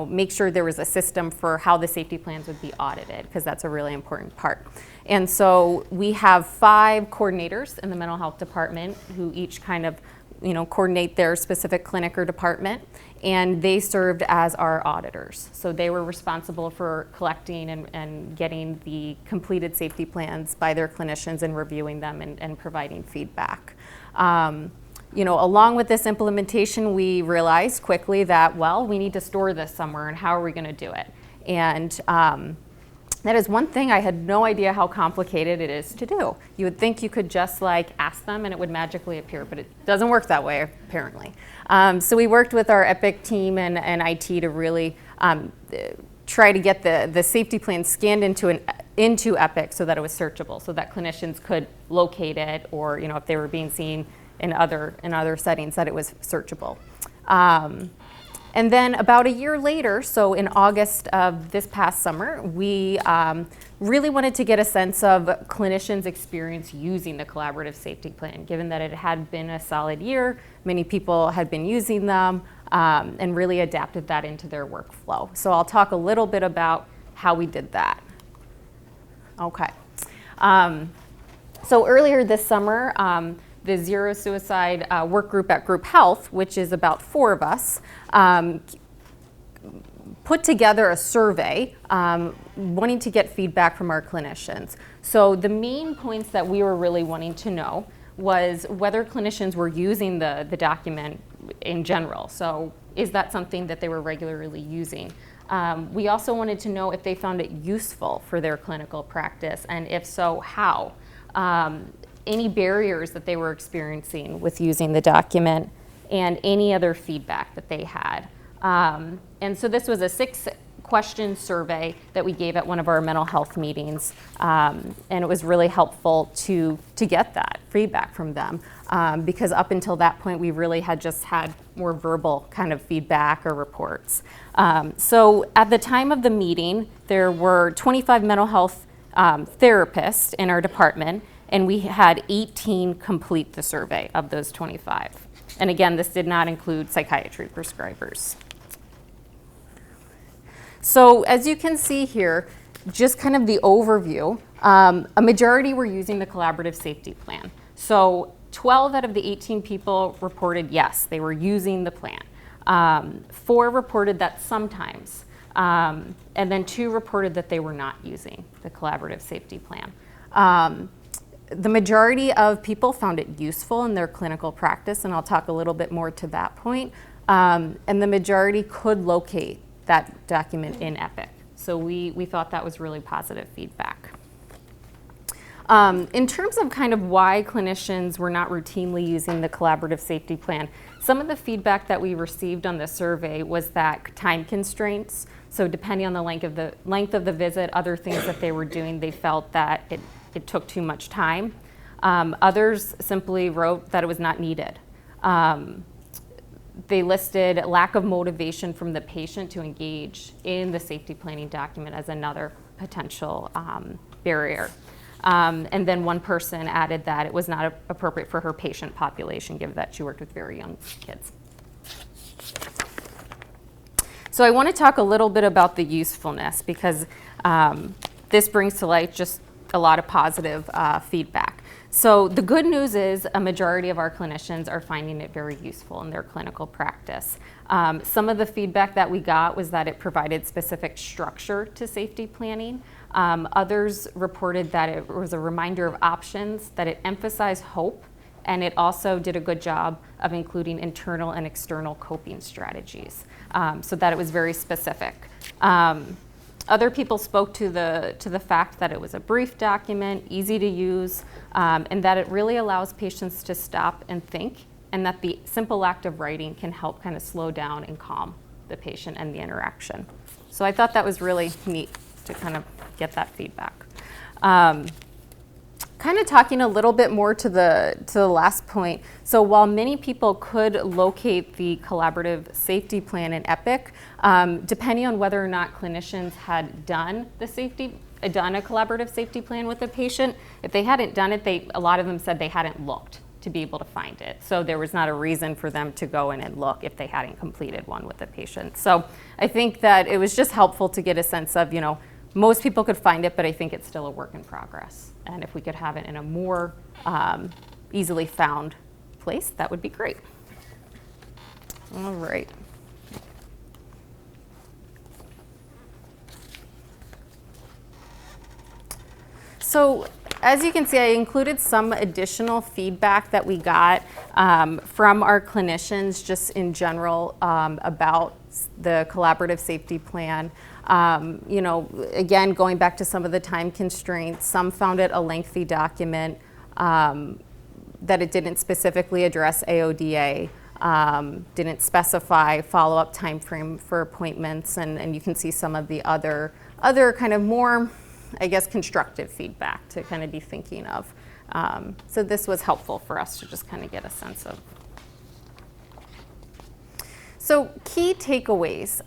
make sure there was a system for how the safety plans would be audited, because that's a really important part. And so we have 5 coordinators in the mental health department who each coordinate their specific clinic or department, and they served as our auditors. So they were responsible for collecting and getting the completed safety plans by their clinicians and reviewing them and providing feedback. Along with this implementation, we realized quickly that, we need to store this somewhere, and how are we going to do it? And That is one thing I had no idea how complicated it is to do. You would think you could just like ask them and it would magically appear, but it doesn't work that way apparently. So we worked with our Epic team and IT to really try to get the safety plan scanned into Epic so that it was searchable, so that clinicians could locate it, or if they were being seen in other settings, that it was searchable. And then about a year later, so in August of this past summer, we really wanted to get a sense of clinicians' experience using the collaborative safety plan, given that it had been a solid year, many people had been using them, and really adapted that into their workflow. So I'll talk a little bit about how we did that. Okay. So earlier this summer, the Zero Suicide work group at Group Health, which is about 4 of us, put together a survey wanting to get feedback from our clinicians. So the main points that we were really wanting to know was whether clinicians were using the document in general. So is that something that they were regularly using? We also wanted to know if they found it useful for their clinical practice, and if so, how. Any barriers that they were experiencing with using the document, and any other feedback that they had. And so this was a 6-question survey that we gave at one of our mental health meetings, and it was really helpful to get that feedback from them, because up until that point we really had just had more verbal kind of feedback or reports. So at the time of the meeting, there were 25 mental health therapists in our department, and we had 18 complete the survey of those 25. And again, this did not include psychiatry prescribers. So as you can see here, just kind of the overview, a majority were using the collaborative safety plan. So 12 out of the 18 people reported yes, they were using the plan. 4 reported that sometimes, and then 2 reported that they were not using the collaborative safety plan. The majority of people found it useful in their clinical practice, and I'll talk a little bit more to that point. And the majority could locate that document in Epic. So we thought that was really positive feedback. In terms of kind of why clinicians were not routinely using the collaborative safety plan, some of the feedback that we received on the survey was that time constraints, so depending on the length of the visit, other things that they were doing, they felt that it took too much time. Others simply wrote that it was not needed. They listed lack of motivation from the patient to engage in the safety planning document as another potential barrier. And then one person added that it was not appropriate for her patient population, given that she worked with very young kids. So I want to talk a little bit about the usefulness, because this brings to light just a lot of positive feedback. So the good news is a majority of our clinicians are finding it very useful in their clinical practice. Some of the feedback that we got was that it provided specific structure to safety planning. Others reported that it was a reminder of options, that it emphasized hope, and it also did a good job of including internal and external coping strategies, so that it was very specific. Other people spoke to the fact that it was a brief document, easy to use, and that it really allows patients to stop and think, and that the simple act of writing can help kind of slow down and calm the patient and the interaction. So I thought that was really neat to kind of get that feedback. Kind of talking a little bit more to the last point. So while many people could locate the collaborative safety plan in Epic, depending on whether or not clinicians had done a collaborative safety plan with a patient, if they hadn't done it, a lot of them said they hadn't looked to be able to find it. So there was not a reason for them to go in and look if they hadn't completed one with a patient. So I think that it was just helpful to get a sense of, most people could find it, but I think it's still a work in progress. And if we could have it in a more easily found place, that would be great. All right. So as you can see, I included some additional feedback that we got from our clinicians just in general about the collaborative safety plan. You know, again, going back to some of the time constraints, some found it a lengthy document, that it didn't specifically address AODA, didn't specify follow-up time frame for appointments, and you can see some of the other kind of more, I guess, constructive feedback to kind of be thinking of. So this was helpful for us to just kind of get a sense of. So key takeaways.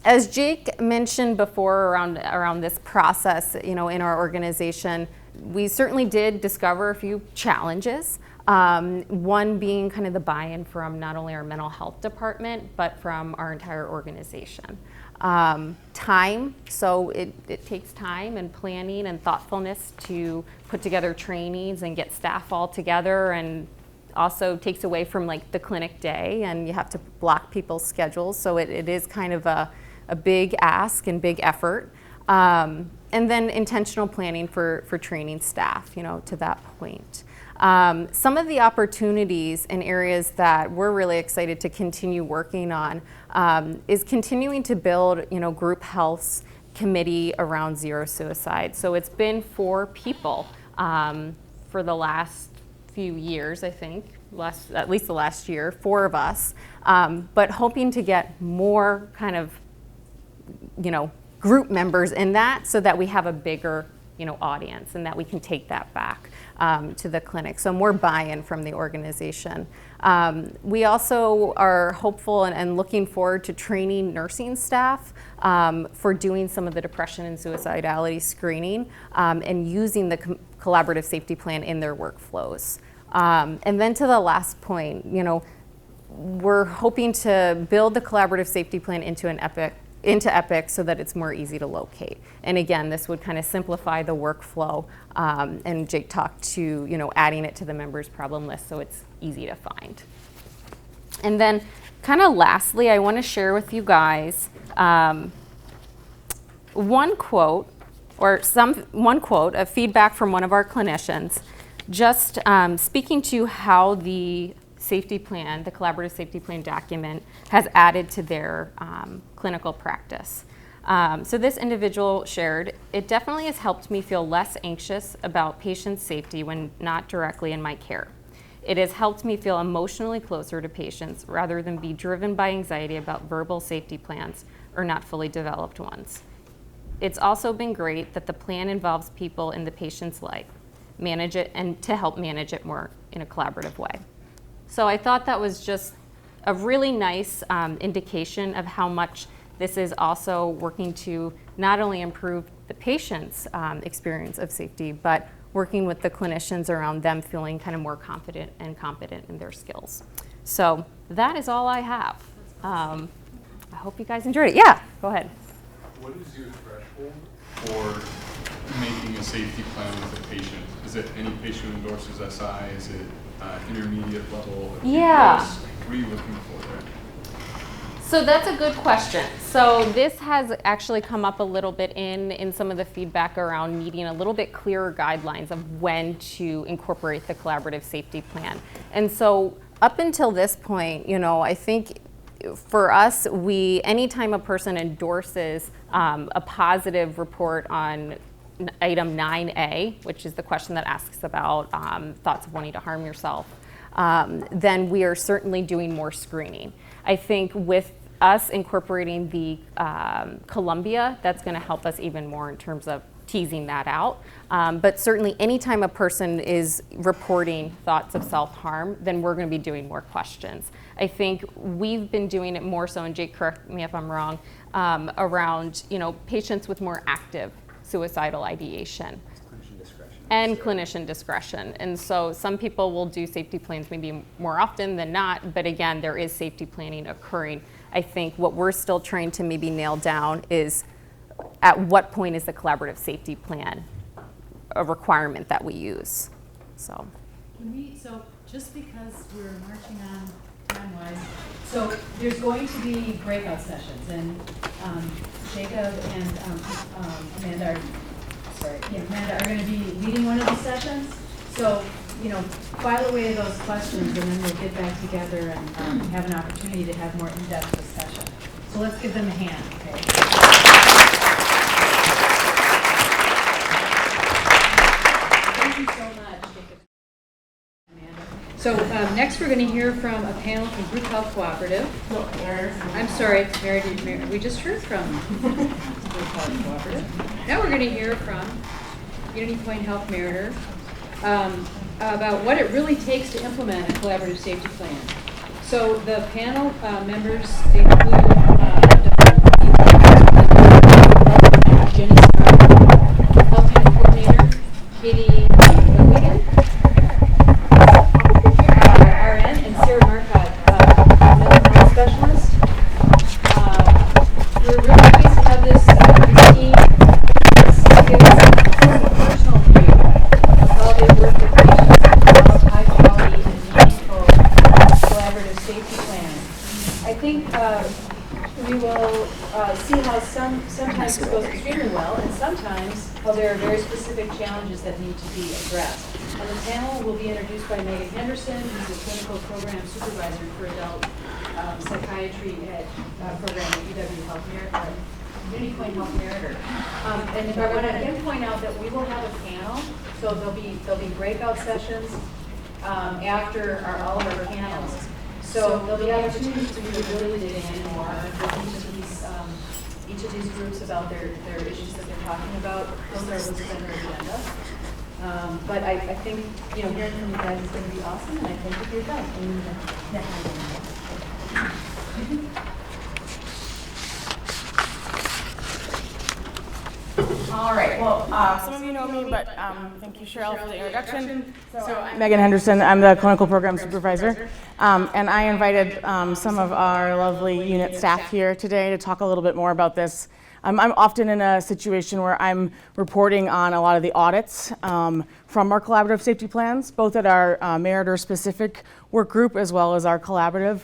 As Jake mentioned before around this process, you know, in our organization, we certainly did discover a few challenges. One being kind of the buy-in from not only our mental health department, but from our entire organization. Time, so it takes time and planning and thoughtfulness to put together trainings and get staff all together, and also takes away from like the clinic day, and you have to block people's schedules, so it is kind of a big ask and big effort. And then intentional planning for training staff, you know, to that point. Some of the opportunities and areas that we're really excited to continue working on is continuing to build, you know, group health's committee around zero suicide. So it's been 4 people for the last few years, I think, at least the last year, 4 of us, but hoping to get more kind of, you know, group members in that, so that we have a bigger, you know, audience, and that we can take that back to the clinic. So more buy-in from the organization. We also are hopeful and looking forward to training nursing staff for doing some of the depression and suicidality screening, and using the collaborative safety plan in their workflows. And then to the last point, you know, we're hoping to build the collaborative safety plan into Epic so that it's more easy to locate. And again, this would kind of simplify the workflow, and Jake talked to, you know, adding it to the members problem list so it's easy to find. And then kind of lastly, I want to share with you guys one quote of feedback from one of our clinicians, just speaking to how the safety plan, the collaborative safety plan document, has added to their clinical practice. So this individual shared, "It definitely has helped me feel less anxious about patient safety when not directly in my care. It has helped me feel emotionally closer to patients rather than be driven by anxiety about verbal safety plans or not fully developed ones. It's also been great that the plan involves people in the patient's life, manage it, and to help manage it more in a collaborative way." So I thought that was just a really nice indication of how much this is also working to not only improve the patient's experience of safety, but working with the clinicians around them feeling kind of more confident and competent in their skills. So that is all I have. I hope you guys enjoyed it. Yeah, go ahead. What is your threshold for making a safety plan with a patient? Is it any patient who endorses SI? Is it intermediate level? Yeah. What are you looking for there? So that's a good question. So this has actually come up a little bit in some of the feedback around needing a little bit clearer guidelines of when to incorporate the collaborative safety plan. And so up until this point, you know, I think for us, anytime a person endorses a positive report on item 9A, which is the question that asks about thoughts of wanting to harm yourself, then we are certainly doing more screening. I think with us incorporating the Columbia, that's going to help us even more in terms of teasing that out. But certainly anytime a person is reporting thoughts of self-harm, then we're going to be doing more questions. I think we've been doing it more so, and Jake, correct me if I'm wrong, around, you know, patients with more active suicidal ideation. And clinician discretion. And so some people will do safety plans maybe more often than not, but again, there is safety planning occurring. I think what we're still trying to maybe nail down is at what point is the collaborative safety plan a requirement that we use, so. So just because we're marching on time-wise, so there's going to be breakout sessions, and Jacob and Amanda are going to be leading one of these sessions. So, you know, file away those questions, and then we'll get back together and have an opportunity to have more in-depth discussion. So let's give them a hand, okay? Thank you so much, Jacob. Amanda. So next we're going to hear from a panel from Group Health Cooperative. I'm sorry, Mary, we just heard from Group Health Cooperative. Now we're going to hear from Unity Point Health Meritor about what it really takes to implement a collaborative safety plan. So the panel members include Jenny Starr, Health Unit Coordinator, Katie Wigan, RN, and Sarah Marcotte, mental health specialist. We're really pleased to have this team give us a personal view of how they work with patients to develop high quality and meaningful collaborative safety plans. I think we will see how sometimes it goes extremely well, and sometimes how there are very specific challenges that need to be addressed. And the panel will be introduced by Megan Henderson, who's a clinical program supervisor for adult psychiatry program at UW Health Meritor, Unity Point Health Meritor. And I want to again point out that we will have a panel, so there'll be breakout sessions after all of our panels. So there'll be opportunities to really dig in more with each of these groups about their issues that they're talking about. Those are listed on their agenda. But I think, hearing from you guys is going to be awesome, and I thank you for your time. All right, well, some of you know me, but thank you, Cheryl, for the introduction. So I'm Megan Henderson. I'm the clinical program supervisor, and I invited some of our lovely unit staff here today to talk a little bit more about this. I'm often in a situation where I'm reporting on a lot of the audits from our collaborative safety plans, both at our Meritor-specific work group as well as our collaborative.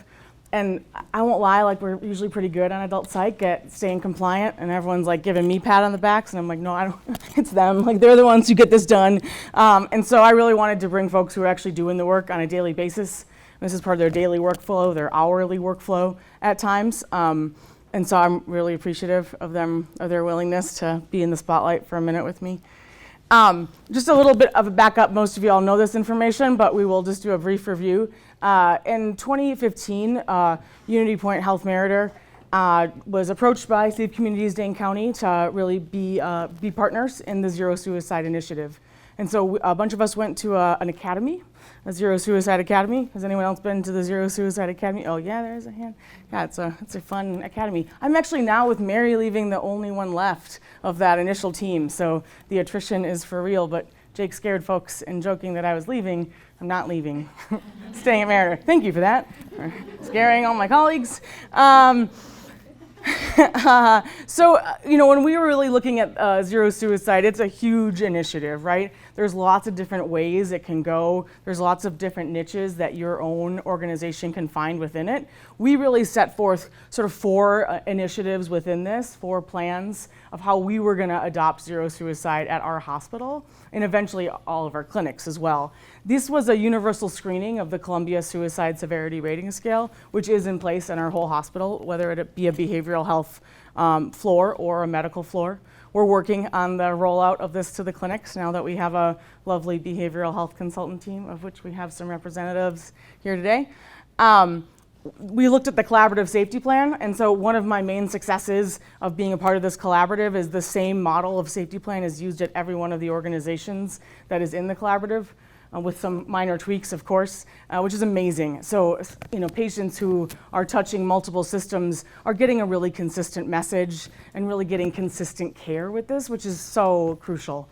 And I won't lie, like, we're usually pretty good on adult psych at staying compliant, and everyone's like giving me pat on the backs, and I'm like, no, I don't. It's them. Like, they're the ones who get this done. And so I really wanted to bring folks who are actually doing the work on a daily basis. This is part of their daily workflow, their hourly workflow at times. And so I'm really appreciative of their willingness to be in the spotlight for a minute with me. Just a little bit of a backup. Most of you all know this information, but we will just do a brief review. In 2015, Unity Point Health Meritor was approached by Safe Communities Dane County to really be partners in the Zero Suicide Initiative. And so a bunch of us went to an academy, a Zero Suicide Academy. Has anyone else been to the Zero Suicide Academy? Oh yeah, there's a hand. Yeah, it's a fun academy. I'm actually now, with Mary leaving, the only one left of that initial team. So the attrition is for real, but Jake scared folks in joking that I was leaving. I'm not leaving, staying at Meritor. Thank you for that, for scaring all my colleagues. So, when we were really looking at Zero Suicide, it's a huge initiative, right? There's lots of different ways it can go. There's lots of different niches that your own organization can find within it. We really set forth sort of 4 initiatives within this, 4 plans of how we were going to adopt Zero Suicide at our hospital and eventually all of our clinics as well. This was a universal screening of the Columbia Suicide Severity Rating Scale, which is in place in our whole hospital, whether it be a behavioral health floor or a medical floor. We're working on the rollout of this to the clinics now that we have a lovely behavioral health consultant team, of which we have some representatives here today. We looked at the collaborative safety plan, and so one of my main successes of being a part of this collaborative is the same model of safety plan is used at every one of the organizations that is in the collaborative. With some minor tweaks, of course, which is amazing. So, patients who are touching multiple systems are getting a really consistent message and really getting consistent care with this, which is so crucial.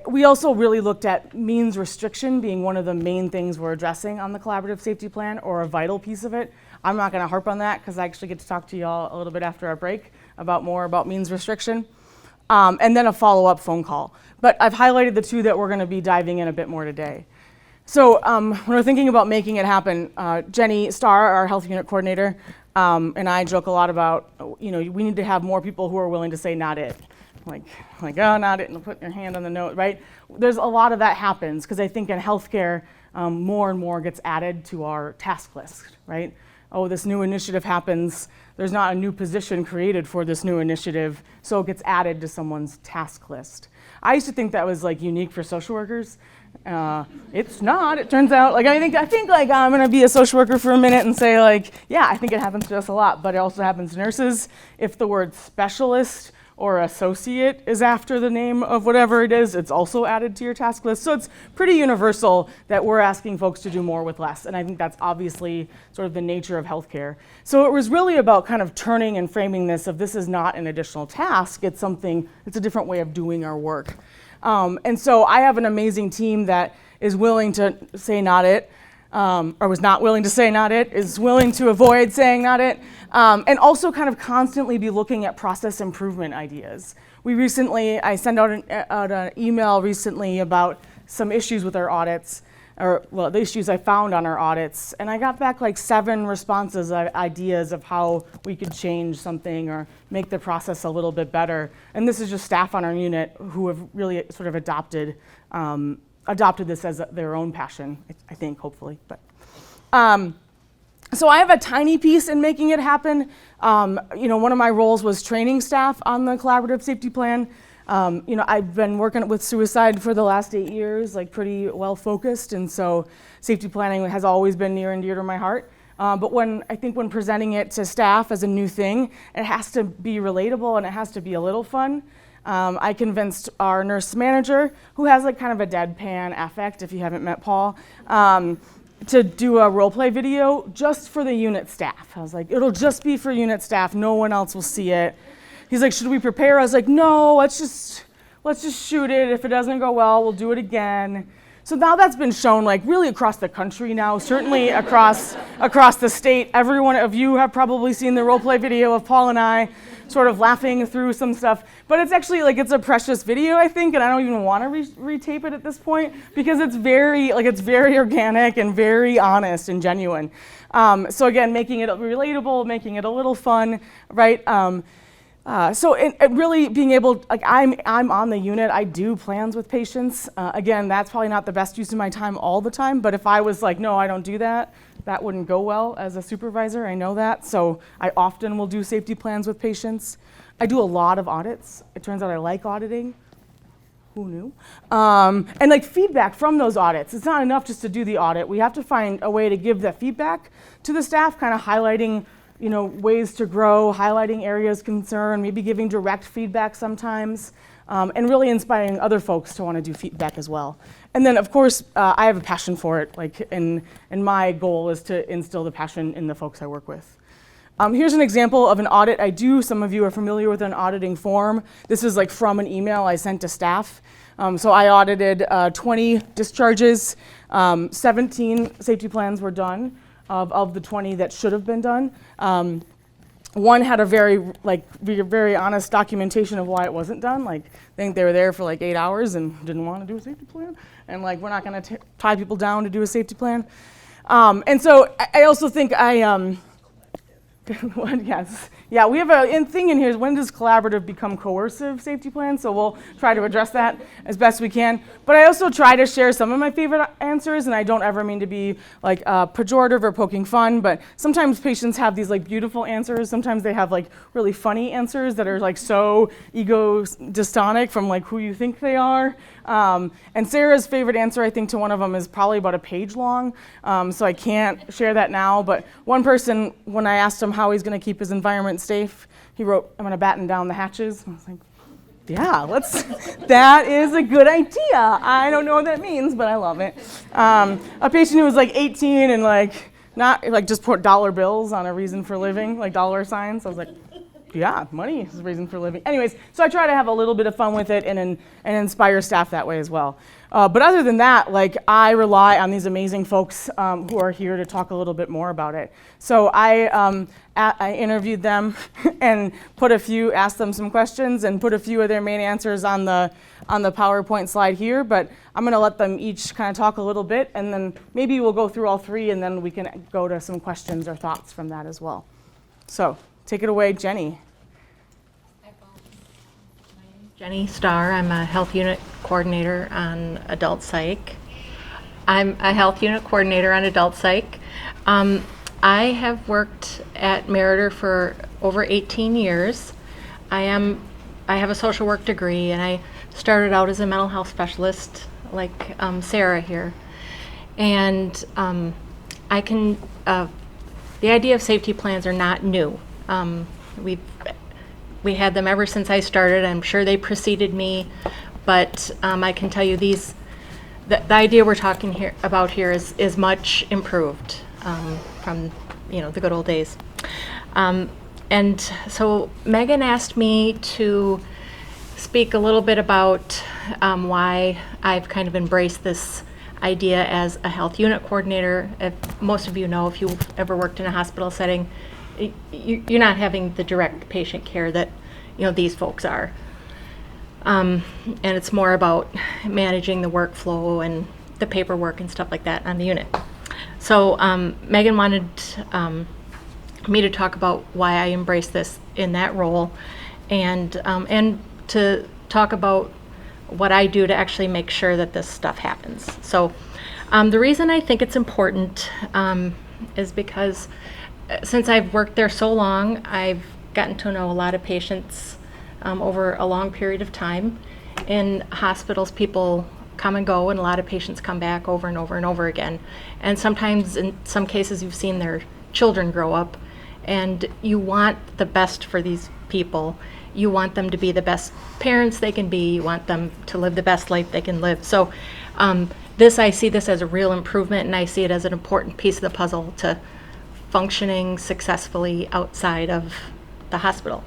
We also really looked at means restriction being one of the main things we're addressing on the collaborative safety plan, or a vital piece of it. I'm not going to harp on that because I actually get to talk to y'all a little bit after our break more about means restriction. And then a follow-up phone call. But I've highlighted the 2 that we're going to be diving in a bit more today. So when we're thinking about making it happen, Jenny Starr, our health unit coordinator, and I joke a lot about, we need to have more people who are willing to say not it. Like, oh, not it, and put your hand on the note, right? There's a lot of that happens because I think in healthcare, more and more gets added to our task list, right? oh, this new initiative happens, there's not a new position created for this new initiative, so it gets added to someone's task list. I used to think that was like unique for social workers. It's not. It turns out, like I think like I'm gonna be a social worker for a minute and say like, yeah, I think it happens to us a lot, but it also happens to nurses. If the word specialist or associate is after the name of whatever it is, it's also added to your task list. So it's pretty universal that we're asking folks to do more with less, and I think that's obviously sort of the nature of healthcare. So it was really about kind of turning and framing this of this is not an additional task, it's a different way of doing our work. And so I have an amazing team that is willing to say not it, or was not willing to say not it, is willing to avoid saying not it, and also kind of constantly be looking at process improvement ideas. I sent out an email recently about some issues with our audits, the issues I found on our audits, and I got back like 7 responses, ideas of how we could change something or make the process a little bit better. And this is just staff on our unit who have really sort of adopted this as their own passion, I think, hopefully. But so I have a tiny piece in making it happen. One of my roles was training staff on the collaborative safety plan. I've been working with suicide for the last 8 years, like pretty well focused, and so safety planning has always been near and dear to my heart. But when presenting it to staff as a new thing, it has to be relatable and it has to be a little fun. I convinced our nurse manager, who has like kind of a deadpan affect, if you haven't met Paul, to do a role play video just for the unit staff. I was like, it'll just be for unit staff, no one else will see it. He's like, should we prepare? I was like, no, let's just shoot it. If it doesn't go well, we'll do it again. So now that's been shown like really across the country now, certainly across the state. Every one of you have probably seen the role play video of Paul and I sort of laughing through some stuff. But it's actually like, it's a precious video, I think, and I don't even want to retape it at this point because it's very organic and very honest and genuine. So again, making it relatable, making it a little fun, right? So really being able, like I'm on the unit, I do plans with patients. Again, that's probably not the best use of my time all the time, but if I was like, no, I don't do that, that wouldn't go well as a supervisor, I know that. So I often will do safety plans with patients. I do a lot of audits. It turns out I like auditing. Who knew? And like feedback from those audits. It's not enough just to do the audit. We have to find a way to give that feedback to the staff, kind of highlighting ways to grow, highlighting areas of concern, maybe giving direct feedback sometimes, and really inspiring other folks to want to do feedback as well. And then, of course, I have a passion for it, and my goal is to instill the passion in the folks I work with. Here's an example of an audit I do. Some of you are familiar with an auditing form. This is like from an email I sent to staff. So I audited 20 discharges, 17 safety plans were done. Of the 20 that should have been done. One had a very honest documentation of why it wasn't done. Like, I think they were there for like 8 hours and didn't want to do a safety plan. And like, we're not going to tie people down to do a safety plan. And so I also think yes. Yeah, we have a thing in here is when does collaborative become coercive safety plans? So we'll try to address that as best we can. But I also try to share some of my favorite answers, and I don't ever mean to be like pejorative or poking fun, but sometimes patients have these like beautiful answers. Sometimes they have like really funny answers that are like so ego-dystonic from like who you think they are. And Sarah's favorite answer, I think, to one of them is probably about a page long. So I can't share that now, but one person, when I asked him how he's going to keep his environment safe, he wrote, I'm going to batten down the hatches. I was like, yeah, that is a good idea. I don't know what that means, but I love it. A patient who was like 18 and like not like just put dollar bills on a reason for living, like dollar signs. I was like, yeah, money is a reason for living. Anyways, so I try to have a little bit of fun with it and inspire staff that way as well. But other than that, like I rely on these amazing folks who are here to talk a little bit more about it. So I interviewed them and asked them some questions and put a few of their main answers on the PowerPoint slide here. But I'm going to let them each kind of talk a little bit, and then maybe we'll go through all 3, and then we can go to some questions or thoughts from that as well. So take it away, Jenny. Jenny Starr. I'm a health unit coordinator on adult psych. I I have worked at Meritor for over 18 years. I have a social work degree, and I started out as a mental health specialist, like Sarah here. And the idea of safety plans are not new. We had them ever since I started. I'm sure they preceded me, but I can tell you the idea we're talking about here is much improved from the good old days. And so Megan asked me to speak a little bit about why I've kind of embraced this idea as a health unit coordinator. If most of you know, if you've ever worked in a hospital setting, you're not having the direct patient care that these folks are. And it's more about managing the workflow and the paperwork and stuff like that on the unit. So Megan wanted me to talk about why I embrace this in that role, and to talk about what I do to actually make sure that this stuff happens. So the reason I think it's important is because since I've worked there so long, I've gotten to know a lot of patients over a long period of time. In hospitals, people come and go, and a lot of patients come back over and over and over again. And sometimes, in some cases, you've seen their children grow up, and you want the best for these people. You want them to be the best parents they can be. You want them to live the best life they can live. So I see this as a real improvement, and I see it as an important piece of the puzzle to functioning successfully outside of the hospital.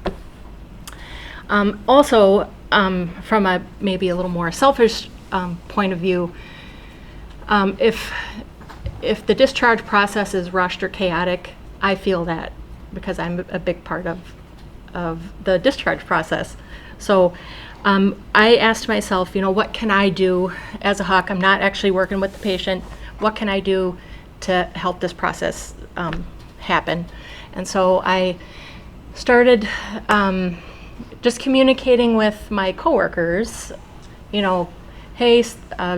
Also, from a maybe a little more selfish point of view, if the discharge process is rushed or chaotic, I feel that because I'm a big part of the discharge process. So I asked myself, what can I do as a HUC? I'm not actually working with the patient. What can I do to help this process happen? And so I started just communicating with my coworkers, hey,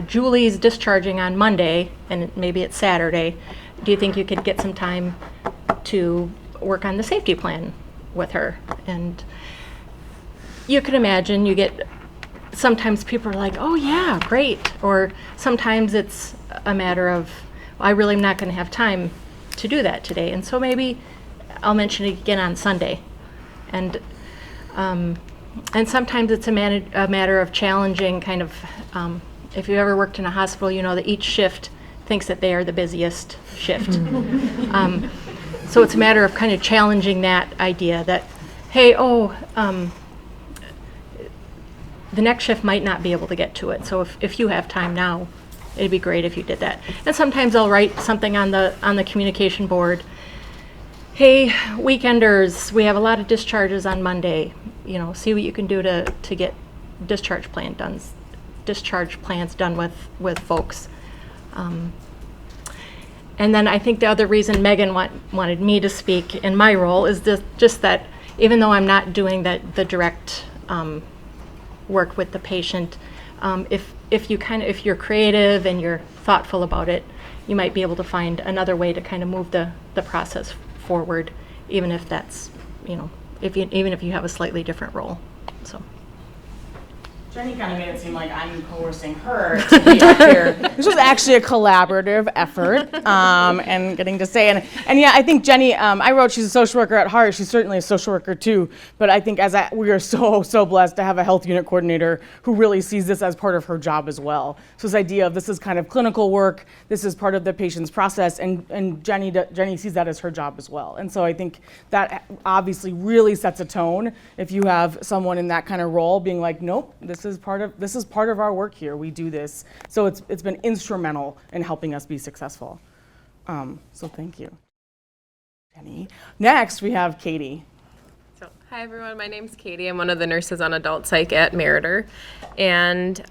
Julie's discharging on Monday, and maybe it's Saturday. Do you think you could get some time to work on the safety plan with her? And you can imagine sometimes people are like, oh yeah, great. Or sometimes it's a matter of, well, I really am not going to have time to do that today. And so maybe I'll mention it again on Sunday. And sometimes it's a matter of challenging kind of, if you've ever worked in a hospital, you know that each shift thinks that they are the busiest shift. So it's a matter of kind of challenging that idea that, hey, the next shift might not be able to get to it. So if you have time now, it'd be great if you did that. And sometimes I'll write something on the communication board. Hey, weekenders, we have a lot of discharges on Monday. See what you can do to get discharge plans done with folks. And then I think the other reason Megan wanted me to speak in my role is just that even though I'm not doing the direct work with the patient, if you're creative and you're thoughtful about it, you might be able to find another way to kind of move the process forward, even if that's, even if you have a slightly different role. So. Jenny kind of made it seem like I'm coercing her to be up here. This was actually a collaborative effort, and getting to say, and yeah, I think Jenny, I wrote she's a social worker at heart. She's certainly a social worker too, but I think we are so blessed to have a health unit coordinator who really sees this as part of her job as well. So this idea of this is kind of clinical work, this is part of the patient's process, and Jenny sees that as her job as well. And so I think that obviously really sets a tone if you have someone in that kind of role being like, nope, this is part of our work here. We do this. So it's been instrumental in helping us be successful. So thank you, Jenny. Next, we have Katie. Hi everyone, my name's Katie. I'm one of the nurses on adult psych at Meritor. And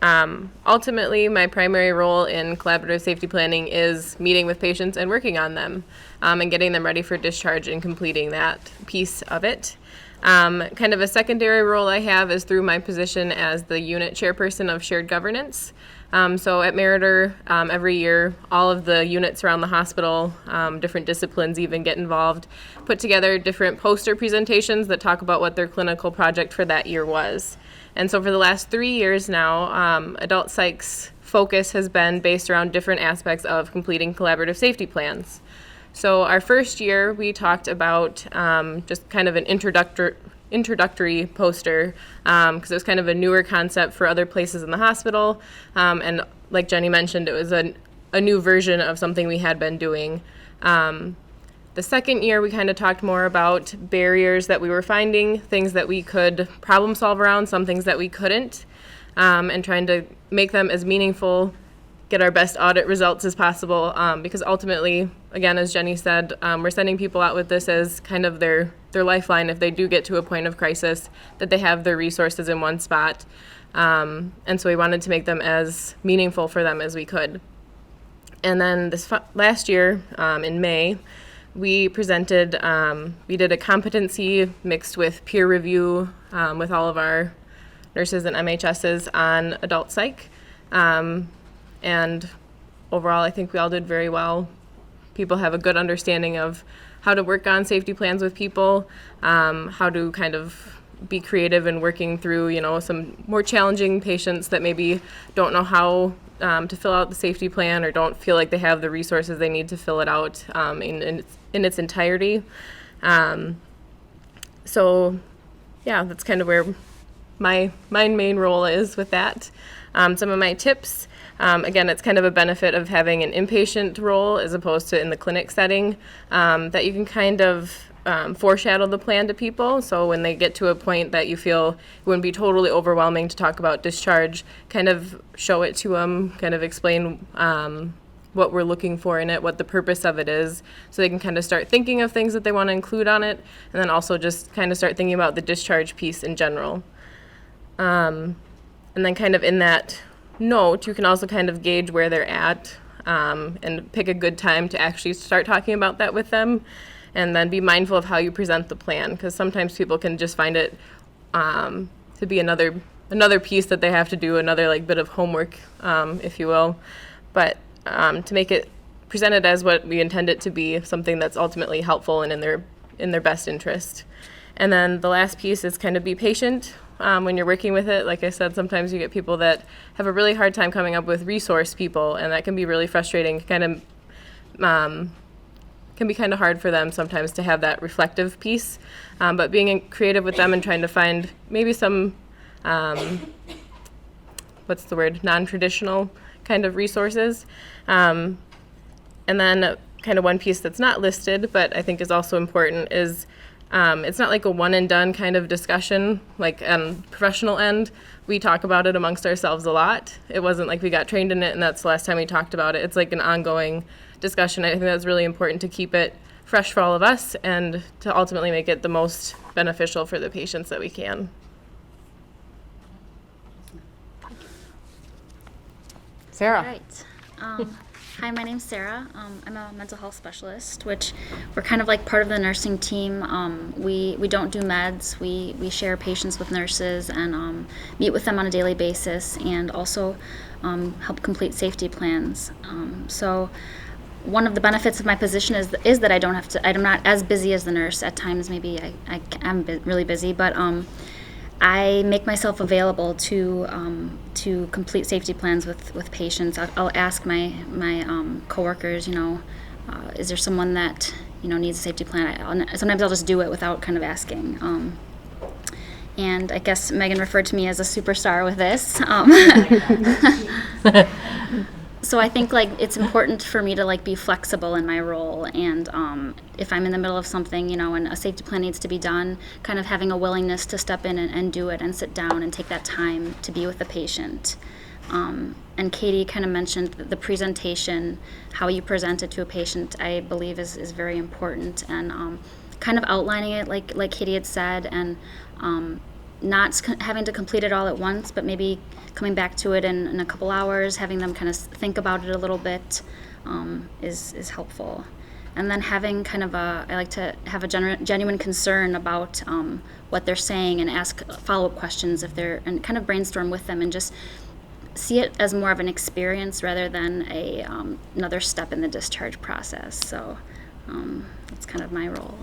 ultimately, my primary role in collaborative safety planning is meeting with patients and working on them and getting them ready for discharge and completing that piece of it. Kind of a secondary role I have is through my position as the unit chairperson of shared governance. So at Meritor, every year, all of the units around the hospital, different disciplines even get involved, put together different poster presentations that talk about what their clinical project for that year was. And so for the last 3 years now, adult psych's focus has been based around different aspects of completing collaborative safety plans. So our first year, we talked about just kind of an introductory poster because it was kind of a newer concept for other places in the hospital. And like Jenny mentioned, it was a new version of something we had been doing. The second year, we kind of talked more about barriers that we were finding, things that we could problem solve around, some things that we couldn't, and trying to make them as meaningful, get our best audit results as possible, because ultimately, again, as Jenny said, we're sending people out with this as kind of their lifeline if they do get to a point of crisis, that they have their resources in one spot. And so we wanted to make them as meaningful for them as we could. And then this last year, in May, we presented, we did a competency mixed with peer review with all of our nurses and MHSs on adult psych. And overall, I think we all did very well. People have a good understanding of how to work on safety plans with people, how to kind of be creative in working through, some more challenging patients that maybe don't know how to fill out the safety plan or don't feel like they have the resources they need to fill it out in its entirety. So, yeah, that's kind of where my main role is with that. Some of my tips, again, it's kind of a benefit of having an inpatient role as opposed to in the clinic setting, that you can kind of foreshadow the plan to people. So when they get to a point that you feel it wouldn't be totally overwhelming to talk about discharge, kind of show it to them, kind of explain what we're looking for in it, what the purpose of it is, so they can kind of start thinking of things that they want to include on it, and then also just kind of start thinking about the discharge piece in general. And then kind of in that note, you can also kind of gauge where they're at and pick a good time to actually start talking about that with them, and then be mindful of how you present the plan, because sometimes people can just find it to be another piece that they have to do, another bit of homework, if you will. But to make it presented as what we intend it to be, something that's ultimately helpful and in their best interest. And then the last piece is kind of be patient when you're working with it. Like I said, sometimes you get people that have a really hard time coming up with resource people, and that can be really frustrating. Can be kind of hard for them sometimes to have that reflective piece. But being creative with them and trying to find maybe some, non-traditional kind of resources. And then kind of one piece that's not listed, but I think is also important is it's not like a one and done kind of discussion, like on professional end. We talk about it amongst ourselves a lot. It wasn't like we got trained in it and that's the last time we talked about it. It's like an ongoing discussion. I think that's really important to keep it fresh for all of us and to ultimately make it the most beneficial for the patients that we can. Sarah. Right. Hi, my name's Sarah. I'm a mental health specialist, which we're kind of like part of the nursing team. We don't do meds. We share patients with nurses and meet with them on a daily basis, and also help complete safety plans. So one of the benefits of my position is that I don't have to. I'm not as busy as the nurse. At times, maybe I am really busy, but I make myself available to complete safety plans with patients. I'll ask my coworkers, is there someone that needs a safety plan? Sometimes I'll just do it without kind of asking. And I guess Megan referred to me as a superstar with this. So I think it's important for me to be flexible in my role, and if I'm in the middle of something, and a safety plan needs to be done, kind of having a willingness to step in and do it and sit down and take that time to be with the patient. And Katie kind of mentioned the presentation, how you present it to a patient, I believe is very important, and kind of outlining it like Katie had said, and not having to complete it all at once, but maybe coming back to it in a couple hours, having them kind of think about it a little bit is helpful. And then having kind of I like to have a genuine concern about what they're saying and ask follow-up questions and kind of brainstorm with them and just see it as more of an experience rather than a another step in the discharge process. So that's kind of my role.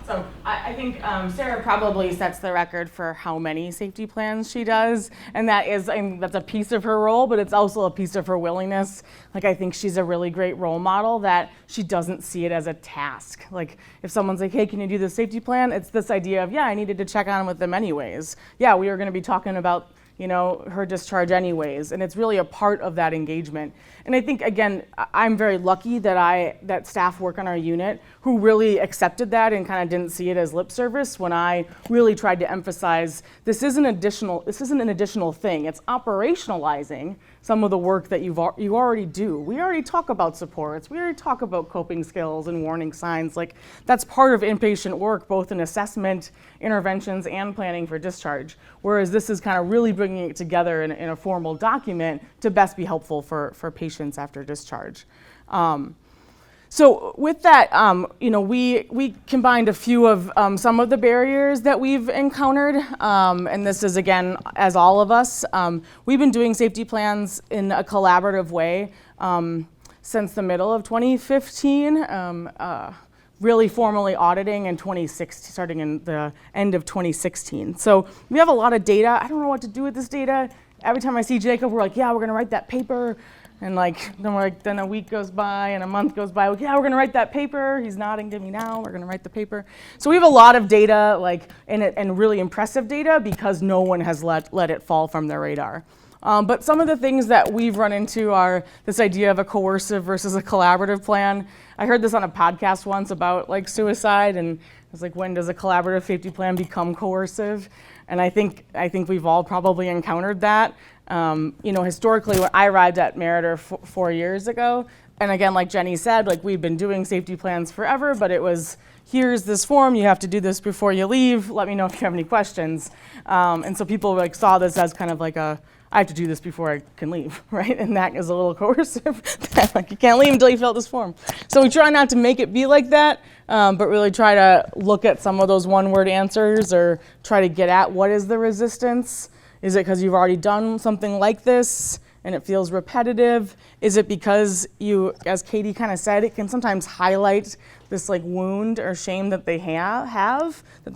So I think Sarah probably sets the record for how many safety plans she does, and that's a piece of her role, but it's also a piece of her willingness. Like, I think she's a really great role model that she doesn't see it as a task. Like, if someone's like, hey, can you do this safety plan? It's this idea of, yeah, I needed to check on with them anyways. Yeah, we are going to be talking about her discharge anyways, and it's really a part of that engagement. And I think, again, I'm very lucky that staff work on our unit who really accepted that and kind of didn't see it as lip service when I really tried to emphasize this isn't an additional thing. It's operationalizing some of the work that you already do. We already talk about supports. We already talk about coping skills and warning signs. Like, that's part of inpatient work, both in assessment, interventions, and planning for discharge. Whereas this is kind of really bringing it together in a formal document to best be helpful for patients after discharge. So with that, we combined a few of some of the barriers that we've encountered, and this is, again, as all of us, we've been doing safety plans in a collaborative way since the middle of 2015, really formally auditing in 2016, starting in the end of 2016. So we have a lot of data. I don't know what to do with this data. Every time I see Jacob, we're like, yeah, we're gonna write that paper. And then a week goes by and a month goes by. Yeah, we're going to write that paper. He's nodding to me now. We're going to write the paper. So we have a lot of data, and really impressive data because no one has let it fall from their radar. But some of the things that we've run into are this idea of a coercive versus a collaborative plan. I heard this on a podcast once about suicide, and I was like, when does a collaborative safety plan become coercive? And I think we've all probably encountered that. Historically, when I arrived at Meritor 4 years ago, and again, like Jenny said, we've been doing safety plans forever, but it was, here's this form, you have to do this before you leave, let me know if you have any questions. And so people saw this as kind of I have to do this before I can leave, right? And that is a little coercive. You can't leave until you fill out this form. So we try not to make it be like that, but really try to look at some of those one-word answers or try to get at what is the resistance. Is it because you've already done something like this and it feels repetitive? Is it because you, as Katie kind of said, it can sometimes highlight this wound or shame that they may have, that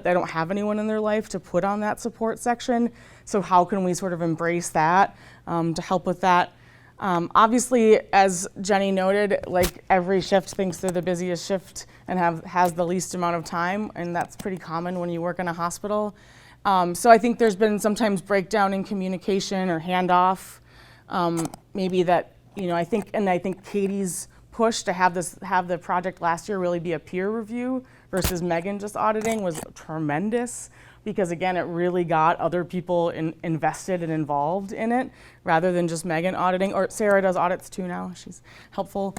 they don't have anyone in their life to put on that support section. So how can we sort of embrace that to help with that? Obviously, as Jenny noted, every shift thinks they're the busiest shift and has the least amount of time, and that's pretty common when you work in a hospital. So I think there's been sometimes breakdown in communication or handoff. Maybe that, I think Katie's push to have the project last year really be a peer review versus Megan just auditing was tremendous, because again, it really got other people invested and involved in it rather than just Megan auditing. Or Sarah does audits too now, she's helpful.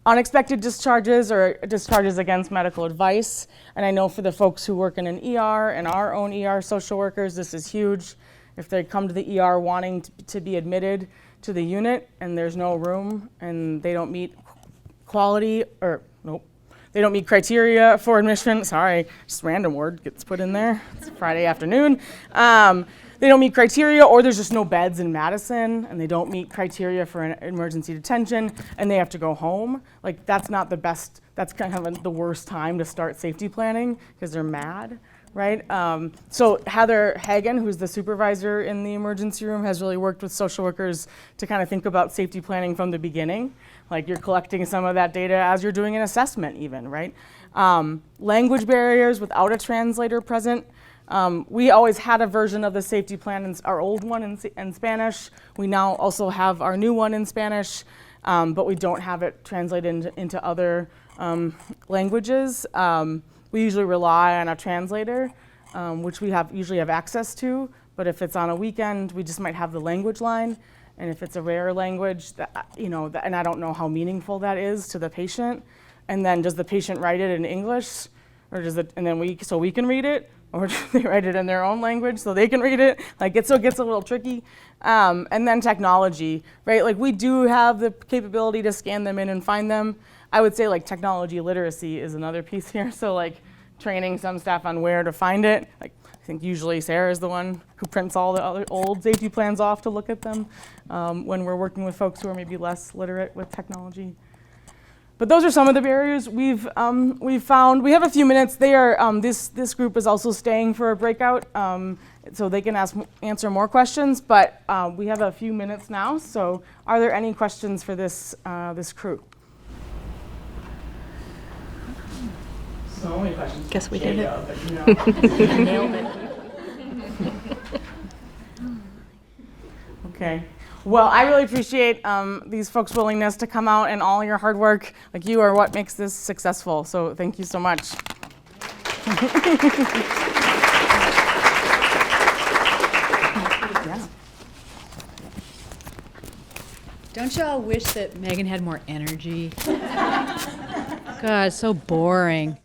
Unexpected discharges or discharges against medical advice. And I know for the folks who work in an ER and our own ER social workers, this is huge. If they come to the ER wanting to be admitted to the unit and there's no room and they don't meet they don't meet criteria for admission, sorry, just random word gets put in there, it's Friday afternoon. They don't meet criteria, or there's just no beds in Madison, and they don't meet criteria for an emergency detention, and they have to go home. That's not the best, that's kind of the worst time to start safety planning, because they're mad, right? So Heather Hagen, who's the supervisor in the emergency room, has really worked with social workers to kind of think about safety planning from the beginning. You're collecting some of that data as you're doing an assessment even, right? Language barriers without a translator present. We always had a version of the safety plan, our old one in Spanish. We now also have our new one in Spanish, but we don't have it translated into other languages. We usually rely on a translator, which we usually have access to, but if it's on a weekend, we just might have the language line. And if it's a rare language, and I don't know how meaningful that is to the patient, and then does the patient write it in English, or so we can read it? Or do they write it in their own language so they can read it? It gets a little tricky. And then technology, right? We do have the capability to scan them in and find them. I would say technology literacy is another piece here. So training some staff on where to find it. I think usually Sarah is the one who prints all the other old safety plans off to look at them when we're working with folks who are maybe less literate with technology. But those are some of the barriers we've found. We have a few minutes. They are this group is also staying for a breakout, so they can answer more questions. But we have a few minutes now. So, are there any questions for this this crew? So many questions. Guess we did it. Nailed it. Okay. Well, I really appreciate these folks' willingness to come out, and all your hard work. Like, you are what makes this successful. So thank you so much. Yeah. Don't y'all wish that Megan had more energy? God, so boring.